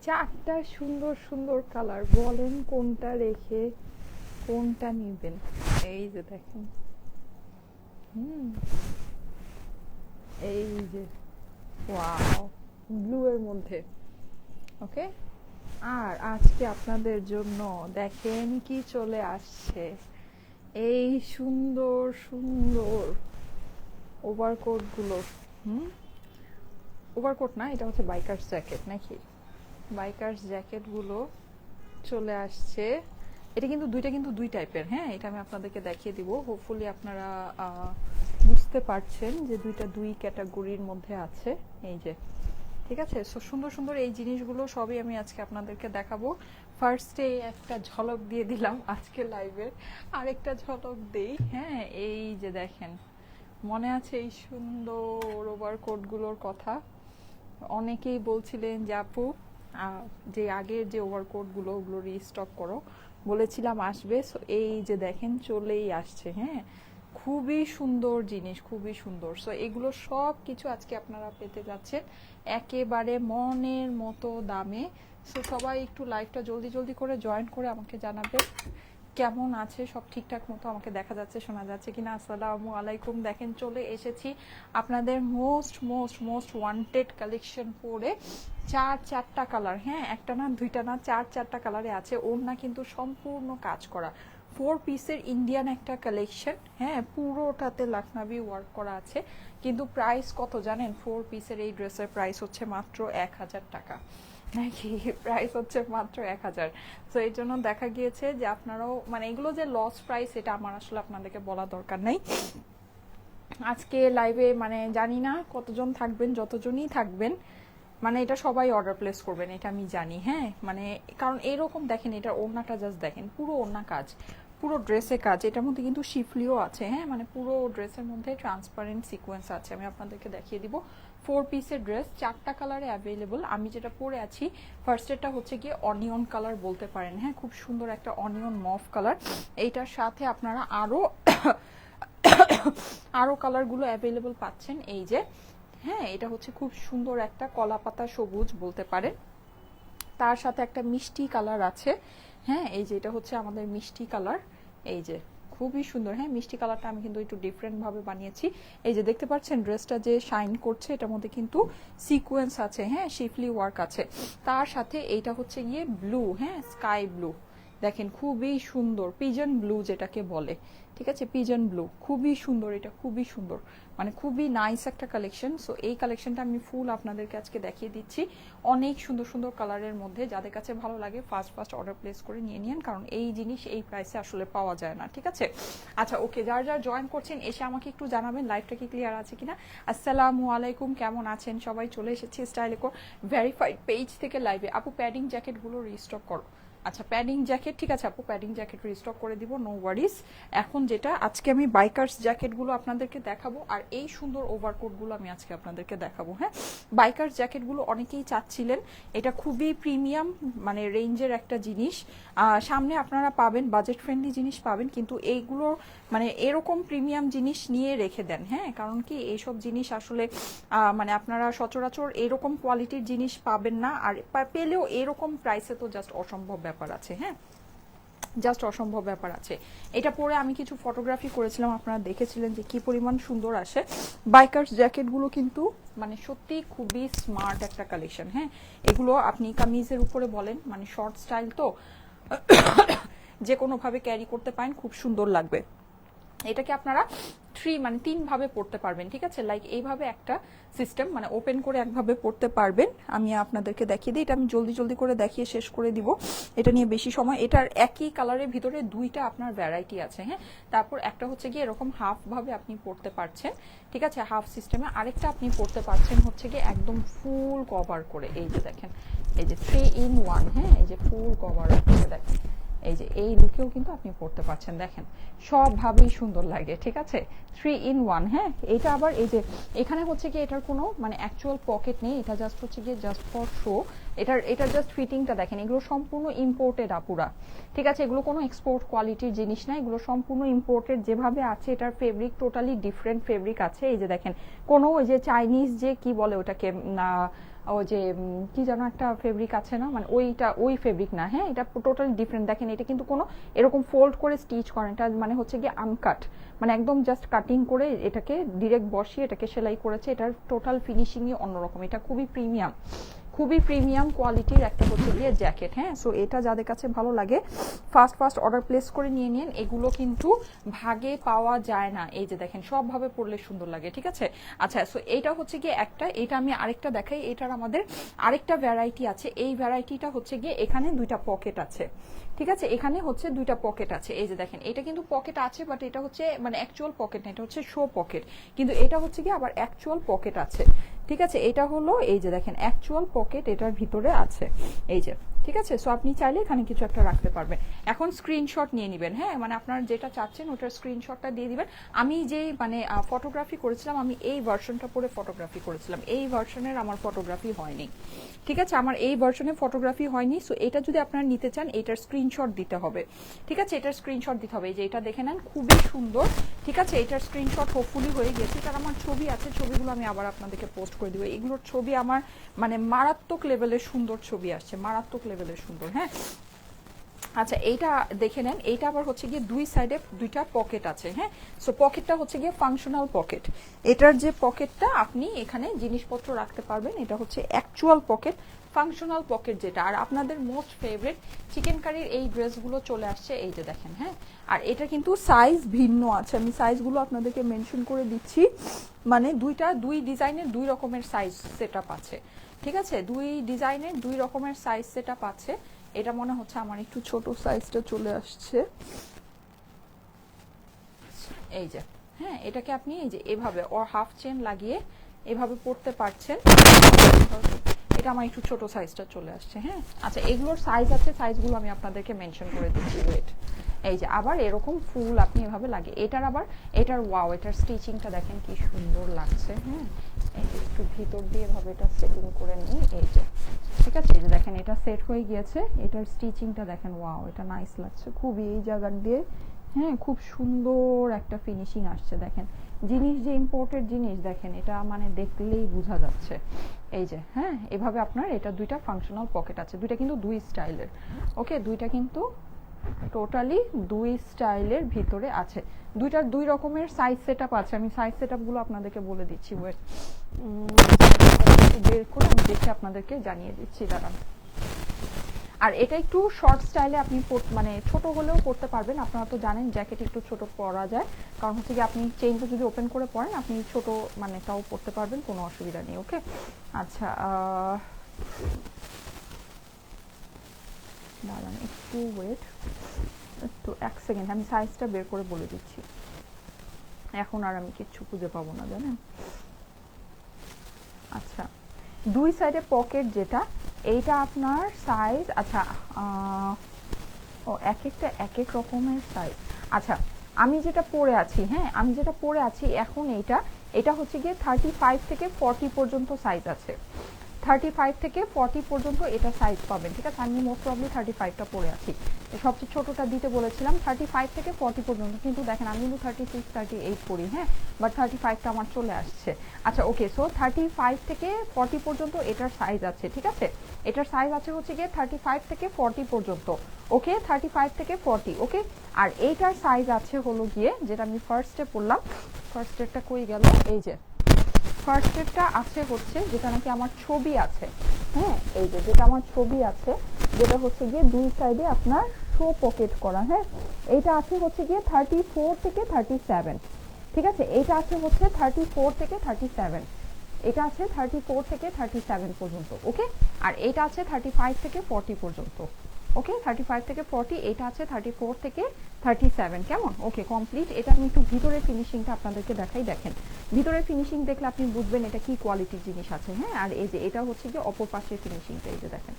চারটা সুন্দর সুন্দর কালার, বলেন কোনটা রেখে কোনটা নিবেন। এই যে দেখেন, এই যে ওয়াও, ব্লু এর মধ্যে। ওকে, আর আজকে আপনাদের জন্য দেখেন কি চলে আসছে, এই সুন্দর সুন্দর ওভারকোট গুলো। ওভারকোট না, এটা হচ্ছে বাইকার্স জ্যাকেট নাকি, বাইকার্স জ্যাকেট গুলো চলে আসছে। এটা কিন্তু দুই টাইপের, হ্যাঁ, এটা আমি আপনাদেরকে দেখিয়ে দিব। হোপফুলি আপনারা বুঝতে পারছেন যে দুই ক্যাটাগরির মধ্যে আছে। এই যে, ঠিক আছে। সো সুন্দর সুন্দর এই জিনিসগুলো সবই আমি আজকে আপনাদেরকে দেখাবো। ফার্স্টে একটা ঝলক দিয়ে দিলাম আজকে লাইভের, আরেকটা ঝলক দেই। হ্যাঁ, এই যে দেখেন, মনে আছে এই সুন্দর ওভারকোটগুলোর কথা? অনেকেই বলছিলেন যে আপু যে আগের যে ওভারকোটগুলো ওগুলো রিস্টক করো, বলেছিলাম আসবে। সো এই যে দেখেন চলেই আসছে। হ্যাঁ, খুবই সুন্দর জিনিস, খুবই সুন্দর। সো এগুলো সব কিছু আজকে আপনারা পেতে যাচ্ছেন একেবারে মনের মতো দামে। সো সবাই একটু লাইভটা জলদি জলদি করে জয়েন করে আমাকে জানাবে কেমন আছে, সব ঠিকঠাক মতো আমাকে দেখা যাচ্ছে, শোনা যাচ্ছে কিনা। আসসালামু আলাইকুম। দেখেন চলে এসেছি আপনাদের most most most wanted collection পরে। চারটা কালার, হ্যাঁ, একটা না দুইটা না, চারটা কালারে আছে। ওড়না কিন্তু সম্পূর্ণ কাজ করা, 4 পিসের ইন্ডিয়ান একটা কালেকশন। হ্যাঁ, পুরোটাতে লাখনাবি ওয়ার্ক করা আছে। কিন্তু প্রাইস কত জানেন? 4 পিসের এই ড্রেসের প্রাইস হচ্ছে মাত্র 1000 টাকা নাকি, প্রাইস হচ্ছে মাত্র 1000। তো এই জন্য দেখা গিয়েছে যে আপনারাও মানে এগুলো যে লস প্রাইস, এটা আমার আসলে আপনাদেরকে বলা দরকার নেই। আজকে লাইভে মানে জানি না কতজন থাকবেন, যতজনই থাকবেন মানে এটা সবাই অর্ডার প্লেস করবেন, এটা আমি জানি। হ্যাঁ, মানে কারণ এরকম দেখেন, এটা ওড়নাটা জাস্ট দেখেন, পুরো ওড়না কাজ, পুরো ড্রেসে কাজ। এটার মধ্যে কিন্তু শিফলিও আছে। হ্যাঁ, মানে পুরো ড্রেসের মধ্যে ট্রান্সপারেন্ট সিকোয়েন্স আছে। আমি আপনাদেরকে দেখিয়ে দিব। 4 পিসের ড্রেস, চারটা কালারে অ্যাভেলেবল। আমি যেটা পরে আছি ফার্স্টেরটা হচ্ছে গিয়ে অনিয়ন কালার বলতে পারেন। হ্যাঁ, খুব সুন্দর একটা অনিয়ন মফ কালার। এইটার সাথে আপনারা আরো কালারগুলো অ্যাভেলেবল পাচ্ছেন। এই যে, হ্যাঁ, এটা হচ্ছে খুব সুন্দর একটা কলাপাতা সবুজ বলতে পারেন। তার সাথে একটা মিষ্টি কালার আছে। হ্যাঁ, এই যে এটা হচ্ছে আমাদের মিষ্টি কালার। এই যে খুবই সুন্দর। হ্যাঁ, মিষ্টি কালারটা আমি কিন্তু একটু ডিফারেন্ট ভাবে বানিয়েছি। এই যে দেখতে পাচ্ছেন ড্রেসটা যে শাইন করছে, এটার মধ্যে কিন্তু সিকোয়েন্স আছে। হ্যাঁ, শিফলি ওয়ার্ক আছে। তার সাথে এইটা হচ্ছে গিয়ে ব্লু, হ্যাঁ, স্কাই ব্লু। দেখেন খুবই সুন্দর, পিজন ব্লু যেটাকে বলে। ঠিক আছে, পিজন ব্লু খুবই সুন্দর, এটা খুবই সুন্দর, মানে খুবই নাইস একটা কালেকশন। সো এই কালেকশনটা আমি ফুল আপনাদেরকে আজকে দেখিয়ে দিচ্ছি অনেক সুন্দর সুন্দর কালারের মধ্যে। যাদের কাছে ভালো লাগে ফার্স্ট অর্ডার প্লেস করে নিয়ে নিন, কারণ এই জিনিস এই প্রাইসে আসলে পাওয়া যায় না। ঠিক আছে, আচ্ছা ওকে, যারা জয়েন করছেন এসে আমাকে একটু জানাবেন লাইভটা কি ক্লিয়ার আছে কিনা। আসসালামু আলাইকুম, কেমন আছেন সবাই? চলে এসেছি স্টাইলেকো ভেরিফাইড পেজ থেকে লাইভে। আপু প্যাডিং জ্যাকেটগুলো রিস্টক করো। আচ্ছা, প্যাডিং জ্যাকেট, ঠিক আছে আপু, প্যাডিং জ্যাকেট রিস্টক করে দিব, নো ওয়ারিস। এখন যেটা আজকে আমি বাইকার্স জ্যাকেটগুলো আপনাদেরকে দেখাবো, আর এই সুন্দর ওভারকোটগুলো আমি আজকে আপনাদেরকে দেখাবো। হ্যাঁ, বাইকার্স জ্যাকেটগুলো অনেকেই চাচ্ছিলেন, এটা খুবই প্রিমিয়াম মানে রেঞ্জের একটা জিনিস। সামনে আপনারা পাবেন বাজেট ফ্রেন্ডলি জিনিস পাবেন, কিন্তু এইগুলো মানে এরকম প্রিমিয়াম জিনিস নিয়ে রেখে দেন। হ্যাঁ, কারণ কি এইসব জিনিস আসলে মানে আপনারা সচরাচর এরকম কোয়ালিটির জিনিস পাবেন না, আর পেলেও এরকম প্রাইসে তো জাস্ট অসম্ভব ব্যাপার আছে। হ্যাঁ, জাস্ট অসম্ভব ব্যাপার আছে। এটা পরে আমি কিছু ফটোগ্রাফি করেছিলাম, আপনারা দেখেছিলেন যে কি পরিমাণ সুন্দর আসে। বাইকার্স জ্যাকেটগুলো কিন্তু মানে সত্যি খুবই স্মার্ট একটা কালেকশন। হ্যাঁ, এগুলো আপনি কামিজের উপরে বলেন, মানে শর্ট স্টাইল তো যে কোনোভাবে ক্যারি করতে পারেন, খুব সুন্দর লাগবে। এটাকে আপনারা মানে 3 ভাবে পড়তে পারবেন। ঠিক আছে, লাইক এইভাবে একটা সিস্টেম, মানে ওপেন করে একভাবে পড়তে পারবেন। আমি আপনাদেরকে দেখিয়ে দিই, এটা আমি জলদি জলদি করে দেখিয়ে শেষ করে দিব, এটা নিয়ে বেশি সময়। এটার একই কালারের ভিতরে দুইটা আপনার ভ্যারাইটি আছে। হ্যাঁ, তারপর একটা হচ্ছে গিয়ে এরকম হাফ ভাবে আপনি পড়তে পারছেন। ঠিক আছে, হাফ সিস্টেমে। আরেকটা আপনি পড়তে পারছেন হচ্ছে গিয়ে একদম ফুল কভার করে। এই যে দেখেন, এই যে 3 in 1। হ্যাঁ, এই যে ফুল কভার দেখেন, এই যে এই লুকেও কিন্তু আপনি পড়তে পারছেন। দেখেন সবভাবেই সুন্দর লাগে। ঠিক আছে, 3 in 1। হ্যাঁ, এটা আবার এই যে এখানে হচ্ছে কি এটার কোনো মানে অ্যাকচুয়াল পকেট নেই, এটা জাস্ট হচ্ছে গিয়ে জাস্ট ফর শো। এটা জাস্ট ফিটিংটা দেখেন, এগুলো সম্পূর্ণ ইম্পোর্টেড আপুরা। ঠিক আছে, এগুলো কোনো এক্সপোর্ট কোয়ালিটির জিনিস না, এগুলো সম্পূর্ণ ইম্পোর্টেড। যেভাবে আছে এটার ফেব্রিক টোটালি ডিফারেন্ট ফেব্রিক আছে। এই যে দেখেন, কোনো ওই যে চাইনিজ যে কি বলে ওটাকে ও যে কি যেন একটা ফেব্রিক আছে না, মানে ওইটা ওই ফেব্রিক না, হ্যাঁ এটা টোটালি ডিফারেন্ট। দেখেন এটা কিন্তু কোনো এরকম ফোল্ড করে স্টিচ করেন, এটা মানে হচ্ছে গিয়ে আনকাট, মানে একদম জাস্ট কাটিং করে এটাকে ডিরেক্ট বসিয়ে এটাকে সেলাই করেছে। এটার টোটাল ফিনিশিংই অন্যরকম, এটা খুবই প্রিমিয়াম, খুবই প্রিমিয়াম কোয়ালিটির একটা হচ্ছে গিয়ে জ্যাকেট। হ্যাঁ, সো এটা যাদের কাছে ভালো লাগে ফার্স্ট ফার্স্ট অর্ডার প্লেস করে নিয়ে নিন, এগুলো কিন্তু ভাগে পাওয়া যায় না। এই যে দেখেন সবভাবে পরলে সুন্দর লাগে, ঠিক আছে। আচ্ছা, সো এইটা হচ্ছে গিয়ে একটা, এটা আমি আরেকটা দেখাই, এটার আমাদের আরেকটা ভ্যারাইটি আছে। এই ভ্যারাইটিটা হচ্ছে গিয়ে এখানে দুইটা পকেট আছে, ঠিক আছে, এখানে হচ্ছে দুইটা পকেট আছে। এই যে দেখেন এটা কিন্তু পকেট আছে, বাট এটা হচ্ছে মানে অ্যাকচুয়াল পকেট না, এটা হচ্ছে শো পকেট, কিন্তু এটা হচ্ছে গিয়ে আবার অ্যাকচুয়াল পকেট আছে, ঠিক আছে। এটা হলো এই যে দেখেন অ্যাকচুয়াল পকেট এটার ভিতরে আছে, এই যে, ঠিক আছে। সো আপনি চাইলে এখানে কিছু একটা রাখতে পারবেন। এখন স্ক্রিনশট নিয়ে নেবেন, হ্যাঁ মানে আপনার যেটা চাচ্ছেন ওটার স্ক্রিনশটটা দিয়ে দিবেন। আমি যে মানে ফটোগ্রাফি করেছিলাম, আমি এই ভার্সনটা পরে ফটোগ্রাফি করেছিলাম, এই ভার্সনের আমার ফটোগ্রাফি হয়নি, ঠিক আছে, আমার এই ভার্সনে ফটোগ্রাফি হয়নি। সো এটা যদি আপনারা নিতে চান এটার স্ক্রিনশট দিতে হবে, ঠিক আছে, এটার স্ক্রিনশট দিতে হবে। এই যে এটা দেখে নেন খুবই সুন্দর, ঠিক আছে, এটার স্ক্রিনশট হোপফুলি হয়ে গেছে। এটার আমার ছবি আছে, ছবিগুলো আমি আবার আপনাদেরকে পোস্ট করে দিব। এগুলোর ছবি আমার মানে মারাত্মক লেভেলের সুন্দর ছবি আসছে, মারাত্মক লেভেলের সুন্দর। হ্যাঁ, আচ্ছা এইটা দেখে নেন, এইটা আবার হচ্ছে গিয়ে দুই সাইডে দুইটা পকেট আছে। হ্যাঁ, সো পকেটটা হচ্ছে গিয়ে ফাংশনাল পকেট, এটার যে পকেটটা আপনি এখানে জিনিসপত্র রাখতে পারবেন, এটা হচ্ছে অ্যাকচুয়াল পকেট, ফাংশনাল পকেট যেটা। আর আপনাদের মোস্ট ফেভারিট চিকেন কারির এই ড্রেসগুলো চলে আসছে, এই যে দেখেন। হ্যাঁ, আর এটা কিন্তু সাইজ ভিন্ন আছে, আমি সাইজগুলো আপনাদেরকে মেনশন করে দিচ্ছি, মানে দুই ডিজাইনের দুই রকমের সাইজ সেটআপ আছে, ঠিক আছে, দুই ডিজাইনের দুই রকমের সাইজ সেটআপ আছে। এটা মনে হচ্ছে আমার একটু ছোট সাইজটা চলে আসছে, এই যে। হ্যাঁ, এটাকে আপনি এই যে এভাবে ওর হাফ চেন লাগিয়ে এভাবে পরতে পারছেন। এটা আমার একটু ছোট সাইজটা চলে আসছে। হ্যাঁ, আচ্ছা এগুলোর সাইজ আছে, সাইজগুলো আমি আপনাদেরকে মেনশন করে দিচ্ছি, ওয়েট। এই যে আবার এরকম ফুল আপনি এভাবে লাগিয়ে, এটার আবার এটার ওয়াও, এটার স্টিচিংটা দেখেন কি সুন্দর লাগছে। হ্যাঁ, একটু ভিতর দিয়ে এভাবে এটা সেটিং করে নিই, এই যে, ঠিক আছে, এই যে দেখেন এটা সেট হয়ে গিয়েছে, এটার স্টিচিংটা দেখেন, ওয়াও এটা নাইস লাগছে খুবই, এই জায়গা দিয়ে হ্যাঁ খুব সুন্দর একটা ফিনিশিং আসছে। দেখেন জিনিস যে ইম্পোর্টেড জিনিস, দেখেন এটা মানে দেখলেই বোঝা যাচ্ছে। এই যে হ্যাঁ, এভাবে আপনার এটা দুইটা ফাংশনাল পকেট আছে, দুইটা কিন্তু দুই স্টাইলের, ওকে, দুইটা কিন্তু টোটালি দুই স্টাইলের ভিতরে আছে, দুইটার দুই রকমের সাইজ সেটআপ আছে। আমি সাইজ সেটআপগুলো আপনাদেরকে বলে দিচ্ছি, ওয়েট, বের করে আমি দেখে আপনাদেরকে জানিয়ে দিচ্ছি, দাঁড়ান। আর এটা একটু শর্ট স্টাইলে আপনি মানে ছোট হলেও পরতে পারবেন, আপনারা তো জানেন জ্যাকেট একটু ছোট পরা যায়, কারণ হচ্ছে কি আপনি চেইনটা যদি ওপেন করে পরেন আপনি ছোট মানে তাও পরতে পারবেন, কোনো অসুবিধা নেই, ওকে। আচ্ছা দাঁড়ান একটু ওয়েট, একটু এক সেকেন্ড, আমি সাইজটা বের করে বলে দিচ্ছি, এখন আর আমি কিচ্ছু খুঁজে পাবো না জানেন। আচ্ছা, দুই সাইডে পকেট যেটা, এইটা আপনার সাইজ, আচ্ছা ও এক একটা এক এক রকমের সাইজ। আচ্ছা আমি যেটা পরে আছি, হ্যাঁ আমি যেটা পরে আছি এখন, এটা হচ্ছে গিয়ে 35 থেকে 40 পর্যন্ত সাইজ আছে, 35 থেকে 40 পর্যন্ত এটা সাইজ পাবেন, ঠিক আছে। আমি মোস্ট প্রবলি 35টা পরে আছি, সবচেয়ে ছোটটা দিতে বলেছিলাম 35 থেকে 40 পর্যন্ত, কিন্তু দেখেন আমি কিন্তু 36 38 পরি, হ্যাঁ, বাট 35টা আমার চলে আসছে। আচ্ছা ওকে, সো 35 থেকে 40 পর্যন্ত এটার সাইজ আছে, ঠিক আছে, এটার সাইজ আছে হচ্ছে গিয়ে 35 থেকে 40 পর্যন্ত, ওকে, 35 থেকে 40, ওকে। আর এইটার সাইজ আছে হলো গিয়ে, যেটা আমি ফার্স্টে পড়লাম, ফার্স্ট একটা কই গেল, এই যে ফার্স্ট স্টেপটা আছে হচ্ছে যেটা নাকি আমার ছবি আছে, হ্যাঁ এই যে যেটা আমার ছবি আছে, যেটা হচ্ছে গিয়ে দুই সাইডে আপনার শো পকেট করা, হ্যাঁ এইটা আছে হচ্ছে গিয়ে 34 থেকে 37, ঠিক আছে, এইটা আছে হচ্ছে 34 থেকে 37, এটা আছে 34 থেকে 37 পর্যন্ত, ওকে। আর এটা আছে 35 থেকে 40 পর্যন্ত, ওকে, 35 থেকে 40, এটা আছে 34 থেকে 37, কেমন, ওকে কমপ্লিট। এটা আমি একটু ভিতরের ফিনিশিংটা আপনাদেরকে দেখাই, দেখেন ভিতরের ফিনিশিং দেখলে আপনি বুঝবেন এটা কি কোয়ালিটির জিনিস আছে, হ্যাঁ। আর এই যে এটা হচ্ছে কি অপর পাশের ফিনিশিংটা, এই যে দেখেন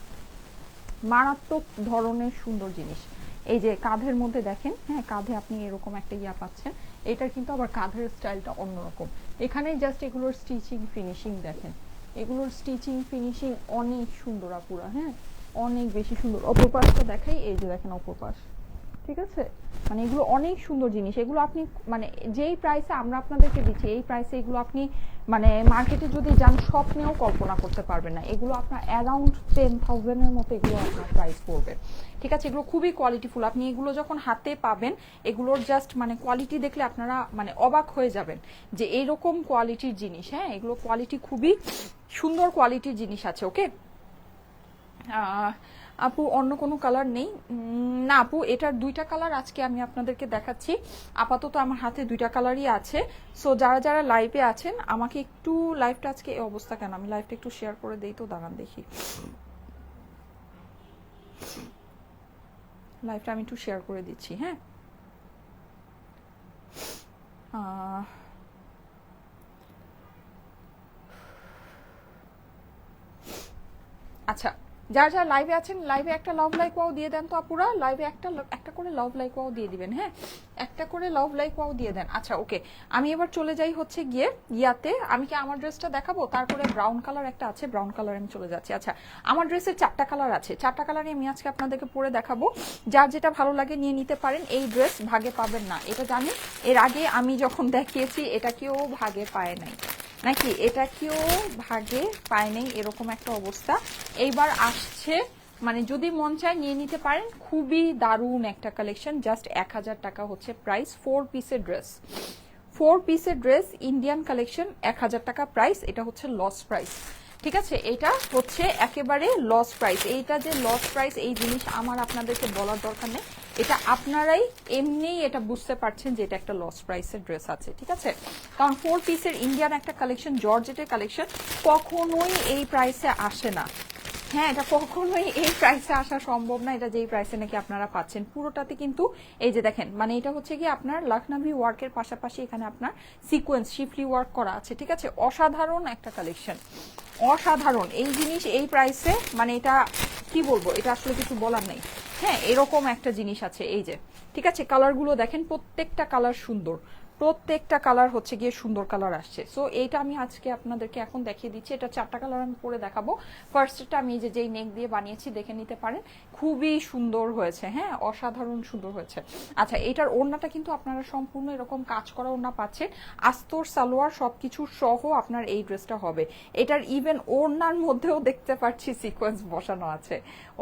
মারাত্মক ধরনের সুন্দর জিনিস। এই যে কাঁধের মধ্যে দেখেন, হ্যাঁ কাঁধে আপনি এরকম একটা ইয়া পাচ্ছেন, এটার কিন্তু আবার কাঁধের স্টাইলটা অন্যরকম, এখানে জাস্ট এগুলোর স্টিচিং ফিনিশিং দেখেন, এগুলোর স্টিচিং ফিনিশিং অনেক সুন্দর আপুরা, হ্যাঁ অনেক বেশি সুন্দর। অপর পাশটা দেখাই, এই যে দেখেন অপর পাশ, ঠিক আছে, মানে এগুলো অনেক সুন্দর জিনিস, এগুলো আপনি মানে যেই প্রাইসে আমরা আপনাদেরকে দিচ্ছি এই প্রাইসে এগুলো আপনি মানে মার্কেটে যদি যান স্বপ্নেও কল্পনা করতে পারবেন না। এগুলো আপনার অ্যারাউন্ড 10,000-এর মতো এগুলো আপনার প্রাইস পড়বে। ঠিক আছে, এগুলো খুবই কোয়ালিটিফুল। আপনি এগুলো যখন হাতে পাবেন এগুলোর জাস্ট মানে কোয়ালিটি দেখলে আপনারা মানে অবাক হয়ে যাবেন যে এইরকম কোয়ালিটির জিনিস। হ্যাঁ, এগুলো কোয়ালিটি খুবই সুন্দর কোয়ালিটির জিনিস আছে। ওকে আপু, অন্য কোনো কালার নেই? না আপু, এটার দুইটা কালার আজকে আমি আপনাদেরকে দেখাচ্ছি। আপাতত আমার হাতে দুইটা কালারই আছে। সো যারা যারা লাইভে আছেন আমাকে একটু, লাইভটা আজকে এই অবস্থা কেন, আমি লাইভটা একটু শেয়ার করে দেই তো, দাঁড়ান দেখি। লাইভটা আমি একটু শেয়ার করে দিচ্ছি। হ্যাঁ, আচ্ছা, যারা যারা লাইভে আছেন লাইভে একটা লাভ লাইক ওয়াও দিয়ে দেন তো আপুরা, লাইভে একটা করে লাভ লাইক ওয়াও দিয়ে দিবেন। হ্যাঁ, একটা করে লাভ লাইক ওয়াও দিয়ে দেন। আচ্ছা ওকে, আমি এবার চলে যাই হচ্ছে গিয়ে ইয়াতে। আমি কি আমার ড্রেসটা দেখাবো? তারপরে ব্রাউন কালার একটা আছে, ব্রাউন কালার আমি চলে যাচ্ছি। আচ্ছা, আমার ড্রেসের 4টা কালার আছে, 4টা কালারই আমি আজকে আপনাদেরকে পরে দেখাবো। যার যেটা ভালো লাগে নিয়ে নিতে পারেন। এই ড্রেস ভাগে পাবেন না, এটা জানি। এর আগে আমি যখন দেখিয়েছি এটা কেউ ভাগে পায় নাই, নাকি এটা কেউ ভাগে পায় নাই, এরকম একটা অবস্থা। এইবার আসছে, মানে যদি মন চায় নিয়ে নিতে পারেন। খুবই দারুণ একটা কালেকশন, জাস্ট 1000 টাকা হচ্ছে প্রাইস। 4 পিসের ড্রেস, 4 পিসের ড্রেস ইন্ডিয়ান কালেকশন, 1000 টাকা প্রাইস। এটা হচ্ছে লস প্রাইস। ঠিক আছে, এটা হচ্ছে একেবারে লস প্রাইস। এইটা যে লস প্রাইস এই জিনিস আমার আপনাদেরকে বলার দরকার নেই, এটা আপনারাই এমনিই এটা বুঝতে পারছেন যে এটা একটা লস প্রাইসের ড্রেস আছে। ঠিক আছে, কারণ 4 পিসের ইন্ডিয়ান একটা কালেকশন, জর্জেটের কালেকশন কখনোই এই প্রাইসে আসে না। হ্যাঁ, এটা কখনোই এই প্রাইসে আসা সম্ভব না। এটা যেই প্রাইসে নাকি আপনারা পাচ্ছেন পুরোটাতে কিন্তু এই যে দেখেন, মানে এটা হচ্ছে কি আপনার লখনভি ওয়ার্কের পাশাপাশি এখানে আপনার সিকোয়েন্স শিফলি ওয়ার্ক করা আছে। ঠিক আছে, অসাধারণ একটা কালেকশন, অসাধারণ এই জিনিস এই প্রাইসে, মানে এটা কি বলবো, এটা আসলে কিছু বলার নেই। হ্যাঁ, এরকম একটা জিনিস আছে এই যে। ঠিক আছে, কালারগুলো দেখেন, প্রত্যেকটা কালার সুন্দর, প্রত্যেকটা কালার হচ্ছে গিয়ে সুন্দর কালার আসছে। সো এইটা আমি আজকে আপনাদেরকে এখন দেখিয়ে দিচ্ছি। এটা 4টা কালার আমি পরে দেখাবো। ফার্স্টটা আমি যেই নেক দিয়ে বানিয়েছি দেখে নিতে পারেন, খুবই সুন্দর হয়েছে। হ্যাঁ, অসাধারণ সুন্দর হয়েছে। আচ্ছা, এটার ওড়নাটা কিন্তু আপনারা সম্পূর্ণ এরকম কাজ করা ওড়না পাচ্ছেন, আস্তর সালোয়ার সবকিছু সহ আপনার এই ড্রেসটা হবে। এটার ইভেন ওড়নার মধ্যেও দেখতে পাচ্ছি সিকোয়েন্স বসানো আছে।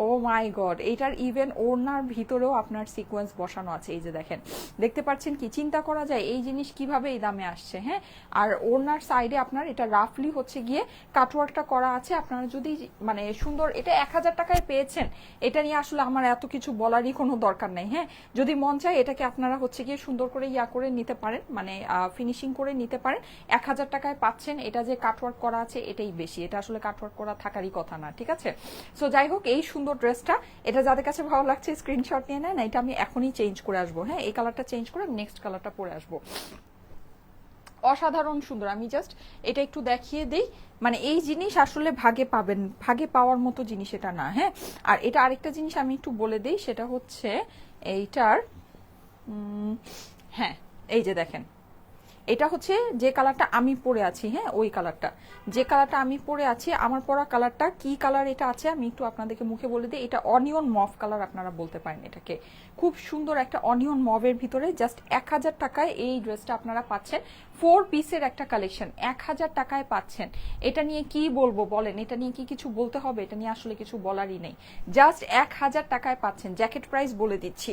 ও মাই গড, এটার ইভেন ওড়নার ভিতরেও আপনার সিকোয়েন্স বসানো আছে। এই যে দেখেন, দেখতে পাচ্ছেন কি, চিন্তা করা যায় এই জিনিস কিভাবে এই দামে আসছে। হ্যাঁ, আর ওড়নার সাইডে আপনার এটা রাফলি হচ্ছে গিয়ে কাটওয়ার্কটা করা আছে। আপনারা যদি মানে সুন্দর, এটা 1000 টাকায় পেয়েছেন, এটা নিয়ে আসলে আমার এত কিছু বলারই কোনো দরকার নেই। হ্যাঁ, যদি মন চায় এটাকে আপনারা হচ্ছে গিয়ে সুন্দর করে ইয়া করে নিতে পারেন, মানে ফিনিশিং করে নিতে পারেন। 1000 টাকায় পাচ্ছেন, এটা যে কাটওয়ার্ক করা আছে এটাই বেশি, এটা আসলে কাটওয়ার্ক করা থাকারই কথা না। ঠিক আছে, সো যাই হোক, এই সুন্দর ড্রেসটা, এটা যাদের কাছে ভালো লাগছে স্ক্রিনশট নিয়ে নেন। এটা আমি এখনই চেঞ্জ করে আসবো। হ্যাঁ, এই কালারটা চেঞ্জ করে আমি নেক্সট কালারটা পরে আসবো। অসাধারণ সুন্দর, আমি জাস্ট এটা একটু দেখিয়ে দিই। মানে এই জিনিস আসলে ভাগে পাবেন, ভাগে পাওয়ার মতো জিনিস এটা না। হ্যাঁ, আর এটা আরেকটা জিনিস আমি একটু বলে দিই, সেটা হচ্ছে এইটার হ্যাঁ, এই যে দেখেন, এটা হচ্ছে যে কালারটা আমি পরে আছি। হ্যাঁ, ওই কালারটা, যে কালারটা আমি পরে আছি, আমার পরা কালারটা কি কালার এটা আছে আমি একটু আপনাদেরকে মুখে বলে দিই। এটা অনিয়ন মভ কালার আপনারা বলতে পারেন এটাকে। খুব সুন্দর একটা অনিয়ন মভের ভিতরে জাস্ট 1000 টাকায় এই ড্রেসটা আপনারা পাচ্ছেন। 4 পিসের একটা কালেকশন 1000 টাকায় পাচ্ছেন। এটা নিয়ে কি বলবো বলেন, এটা নিয়ে কি কিছু বলতে হবে? এটা নিয়ে আসলে কিছু বলারই নেই, জাস্ট 1000 টাকায় পাচ্ছেন। জ্যাকেট প্রাইস বলে দিচ্ছি,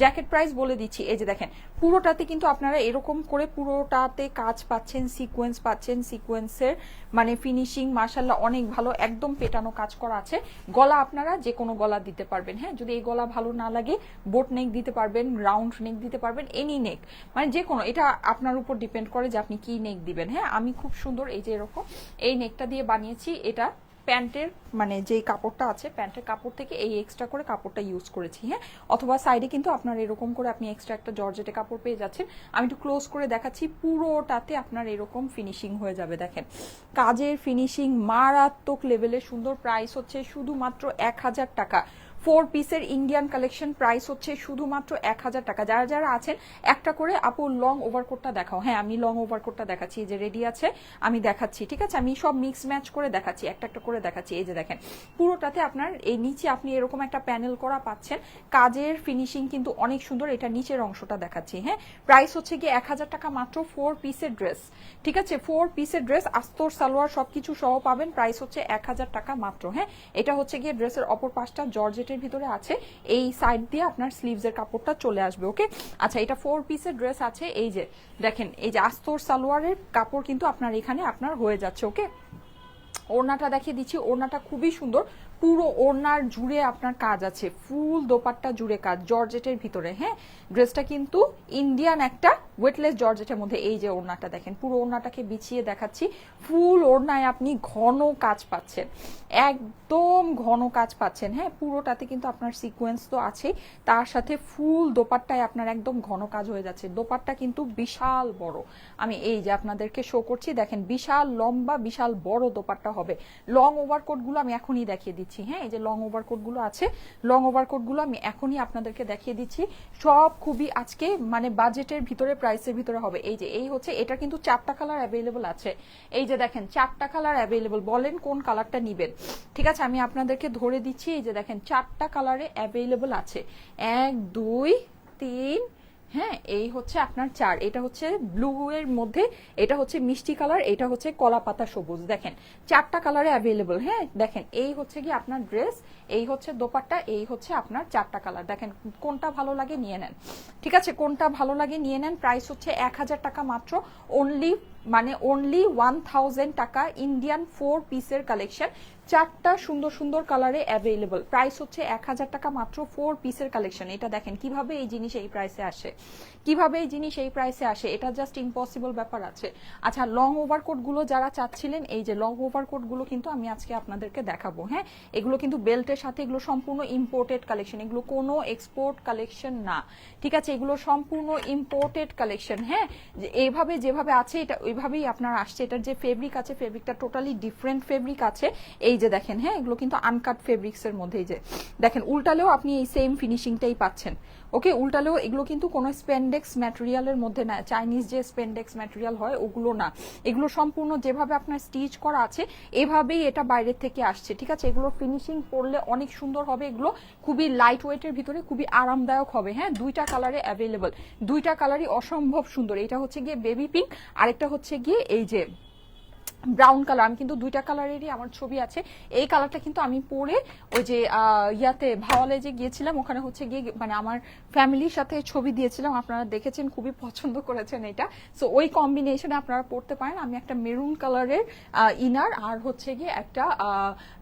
জ্যাকেট প্রাইস বলে দিচ্ছি। এই যে দেখেন, পুরোটাতে কিন্তু আপনারা এরকম করে পুরোটাতে কাজ পাচ্ছেন, সিকোয়েন্স পাচ্ছেন। সিকোয়েন্সের মানে ফিনিশিং মাশাআল্লাহ অনেক ভালো, একদম পেটানো কাজ করা আছে। গলা আপনারা যে কোনো গলা দিতে পারবেন। হ্যাঁ, যদি এই গলা ভালো না লাগে বোট নেক দিতে পারবেন, রাউন্ড নেক দিতে পারবেন, এনি নেক, মানে যে কোনো, এটা আপনার উপর ডিপেন্ড করে যে আপনি কি নেক দিবেন। হ্যাঁ, আমি খুব সুন্দর এই যে এরকম এই নেকটা দিয়ে বানিয়েছি। এটা প্যান্টের মানে যেই কাপড়টা আছে, প্যান্টের কাপড় থেকে এই এক্সট্রা করে কাপড়টা ইউজ করেছি। হ্যাঁ, অথবা সাইডে কিন্তু আপনার এরকম করে আপনি এক্সট্রা একটা জর্জেটে কাপড় পেয়ে যাচ্ছেন। আমি একটু ক্লোজ করে দেখাচ্ছি, পুরোটাতে আপনার এরকম ফিনিশিং হয়ে যাবে। দেখেন, কাজের ফিনিশিং মারাত্মক লেভেলে সুন্দর। প্রাইস হচ্ছে শুধুমাত্র 1000 টাকা। 4 পিসের ইন্ডিয়ান কালেকশন, প্রাইস হচ্ছে শুধুমাত্র 1000 টাকা। যারা যারা আছেন একটা করে আপু লং ওভারকোটটা দেখাও। হ্যাঁ, আমি লং ওভারকোটটা দেখাচ্ছি, এই যে রেডি আছে আমি দেখাচ্ছি, ঠিক আছে? আমি সব মিক্স ম্যাচ করে দেখাচ্ছি, একটা একটা করে দেখাচ্ছি। এই যে দেখেন পুরোটাতে আপনার এই নিচে আপনি এরকম একটা প্যানেল করা পাচ্ছেন, কাজের ফিনিশিং কিন্তু অনেক সুন্দর। এটা নিচের অংশটা দেখাচ্ছি। হ্যাঁ, প্রাইস হচ্ছে গিয়ে 1000 টাকা মাত্র, 4 পিসের ড্রেস, ঠিক আছে? 4 পিসের ড্রেস, আস্তর সালোয়ার সবকিছু সহ পাবেন, প্রাইস হচ্ছে 1000 টাকা মাত্র। হ্যাঁ, এটা হচ্ছে গিয়ে ড্রেসের অপর পাশটা জর্জেটের ভিতরে আছে, এই সাইড দিয়ে আপনার স্লিভসের কাপড়টা চলে আসবে। ওকে, আচ্ছা, এটা 4 পিসের ড্রেস আছে। এই যে দেখেন, এই যে আস্তর সালোয়ারের কাপড় কিন্তু আপনার এখানে আপনার হয়ে যাচ্ছে। ওকে, ওড়নাটা দেখিয়ে দিচ্ছি, ওড়নাটা খুবই সুন্দর, পুরো ওড়নার জুড়ে আপনার কাজ আছে, ফুল দোপাট্টা জুড়ে কাজ জর্জেটের ভিতরে। হ্যাঁ, ড্রেসটা কিন্তু ইন্ডিয়ান একটা ওয়েটলেস জর্জেটের মধ্যে। এই যে ওড়নাটা দেখেন, পুরো ওড়নাটাকে বিছিয়ে দেখাচ্ছি, ফুল ওড়নায় আপনি ঘন কাজ পাচ্ছেন, একদম ঘন কাজ পাচ্ছেন। হ্যাঁ, পুরোটাতে কিন্তু আপনার সিকোয়েন্স তো আছে, তার সাথে ফুল দোপাট্টায় আপনার একদম ঘন কাজ হয়ে যাচ্ছে। দোপাট্টা কিন্তু বিশাল বড়, আমি এই যে আপনাদেরকে শো করছি, দেখেন বিশাল লম্বা বিশাল বড় দোপাট্টা হবে। লং ওভারকোট গুলো আমি এখনই দেখিয়ে দিচ্ছি। হ্যাঁ, এই যে লং ওভারকোট গুলো আছে, লং ওভারকোট গুলো আমি এখনই আপনাদেরকে দেখিয়ে দিচ্ছি, সব খুবই আজকে মানে বাজেটের ভিতরে, প্রাইসের ভিতরে হবে। এই যে এই হচ্ছে, এটা কিন্তু 4টা কালার অ্যাভেলেবল আছে। এই যে দেখেন 4টা কালার অ্যাভেলেবল, বলেন কোন কালারটা নিবেন, ঠিক আছে? আমি আপনাদেরকে ধরে দিচ্ছি, এই যে দেখেন 4টা কালারে অ্যাভেলেবল আছে, 1 2 3, হ্যাঁ, এই হচ্ছে আপনার 4, এটা হচ্ছে ব্লু এর মধ্যে, এটা হচ্ছে মিষ্টি কালার, এটা হচ্ছে কলা পাতা সবুজ। দেখেন 4টা কালারে অ্যাভেলেবল। হ্যাঁ, দেখেন এই হচ্ছে কি আপনার ড্রেস, এই হচ্ছে দোপাট্টা, এই হচ্ছে আপনার 4টা কালার। দেখেন কোনটা ভালো লাগে নিয়ে নেন, ঠিক আছে? কোনটা ভালো লাগে নিয়ে নেন। প্রাইস হচ্ছে 1000 টাকা মাত্র, অনলি মানে অনলি 1000 টাকা। ইন্ডিয়ান 4 পিসের কালেকশন, 4টা সুন্দর সুন্দর কালারে অ্যাভেলেবল, প্রাইস হচ্ছে 1000 টাকা মাত্র, 4 পিসের কালেকশন। এটা দেখেন কিভাবে এই জিনিস এই প্রাইসে আসে, কিভাবে এই জিনিস এই প্রাইসে আসে, এটা জাস্ট ইম্পসিবল ব্যাপার আছে। আচ্ছা, লং ওভারকোট গুলো যারা চাচ্ছিলেন, এই যে লং ওভারকোট গুলো কিন্তু আমি আজকে আপনাদেরকে দেখাবো। হ্যাঁ, এগুলো কিন্তু বেল্টের সাথে, এগুলো সম্পূর্ণ ইম্পোর্টেড কালেকশন, এগুলো কোনো এক্সপোর্ট কালেকশন না, ঠিক আছে? এগুলো সম্পূর্ণ ইম্পোর্টেড কালেকশন। হ্যাঁ, এইভাবে যেভাবে আছে এটা ওইভাবেই আপনার আসছে। এটার যে ফেব্রিক আছে, ফেব্রিকটা টোটালি ডিফারেন্ট ফেব্রিক আছে। এই যে দেখেন, হ্যাঁ, এগুলো কিন্তু আনকাট ফেব্রিক্স এর মধ্যে। এই যে দেখেন উল্টালেও আপনি এই সেম ফিনিশিংটাই পাচ্ছেন। ওকে, উল্টালেও এগুলো কিন্তু কোনো স্পেন্ডেক্স ম্যাটেরিয়ালের মধ্যে না, চাইনিজ যে স্পেন্ডেক্স ম্যাটেরিয়াল হয় ওগুলো না, এগুলো সম্পূর্ণ যেভাবে আপনার স্টিচ করা আছে এভাবেই এটা বাইরের থেকে আসছে, ঠিক আছে? এগুলো ফিনিশিং পড়লে অনেক সুন্দর হবে, এগুলো খুবই লাইট ওয়েটের ভিতরে খুবই আরামদায়ক হবে। হ্যাঁ, 2টা কালারে অ্যাভেলেবল, 2টা কালারই অসম্ভব সুন্দর। এটা হচ্ছে গিয়ে বেবি পিঙ্ক, আরেকটা হচ্ছে গিয়ে এই যে ব্রাউন কালার। আমি কিন্তু 2টা কালারেরই আমার ছবি আছে। এই কালারটা কিন্তু আমি পরে ওই যে ইয়াতে ভাওয়ালে যে গিয়েছিলাম, ওখানে হচ্ছে গিয়ে মানে আমার ফ্যামিলির সাথে ছবি দিয়েছিলাম, আপনারা দেখেছেন, খুবই পছন্দ করেছেন এটা। সো ওই কম্বিনেশনে আপনারা পড়তে পারেন। আমি একটা মেরুন কালারের ইনার আর হচ্ছে গিয়ে একটা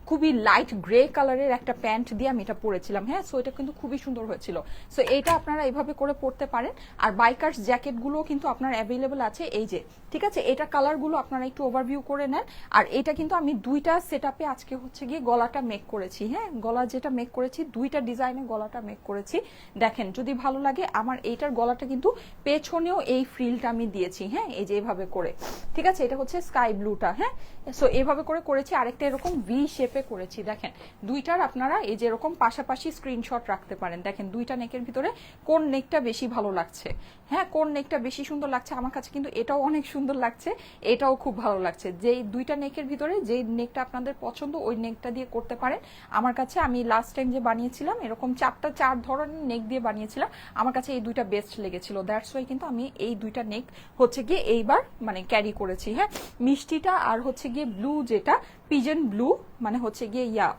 খুবই লাইট গ্রে কালারের একটা প্যান্ট দিয়ে আমি এটা পরেছিলাম। হ্যাঁ, সো এটা কিন্তু খুবই সুন্দর হয়েছিল। সো এটা আপনারা এইভাবে করে পড়তে পারেন। আর বাইকার্স জ্যাকেটগুলো কিন্তু আপনার অ্যাভেলেবল আছে, এই যে, ঠিক আছে? এটা কালারগুলো আপনারা একটু ওভারভিউ করে নেন। আর এটা কিন্তু আমি 2টা সেটআপে আজকে হচ্ছে গিয়ে গলাটা মেক করেছি। হ্যাঁ, গলা যেটা মেক করেছি, 2টা ডিজাইনে গলাটা মেক করেছি। দেখেন যদি ভালো লাগে, আমার এইটার গলাটা কিন্তু পেছনেও এই ফ্রিলটা আমি দিয়েছি। হ্যাঁ, এই যে এভাবে করে, ঠিক আছে? এটা হচ্ছে স্কাই ব্লুটা। হ্যাঁ, সো এভাবে করে করেছি, আরেকটা এরকম ভি শেপে করেছি। দেখেন 2টার আপনারা এই যে এরকম পাশাপাশি স্ক্রিনশট রাখতে পারেন। দেখেন 2টা নেকের ভিতরে কোন নেকটা বেশি ভালো লাগছে, হ্যাঁ, কোন নেকটা বেশি সুন্দর লাগছে। আমার কাছে কিন্তু এটাও অনেক সুন্দর লাগছে, এটাও খুব ভালো লাগছে। যেই 2টা নেকের ভিতরে যে নেকটা আপনাদের পছন্দ ওই নেকটা দিয়ে করতে পারেন। আমার কাছে, আমি লাস্ট টাইম যে বানিয়েছিলাম এরকম 4 ধরনের নেক দিয়ে বানিয়েছিলাম, আমার কাছে এই 2টা বেস্ট লেগেছিল। দ্যাটস ওয়াই কিন্তু আমি এই 2টা নেক হচ্ছে গিয়ে এইবার মানে ক্যারি করেছি। হ্যাঁ, মিষ্টিটা আর হচ্ছে গিয়ে ব্লু, যেটা পিজন ব্লু, মানে হচ্ছে গিয়ে ইয়া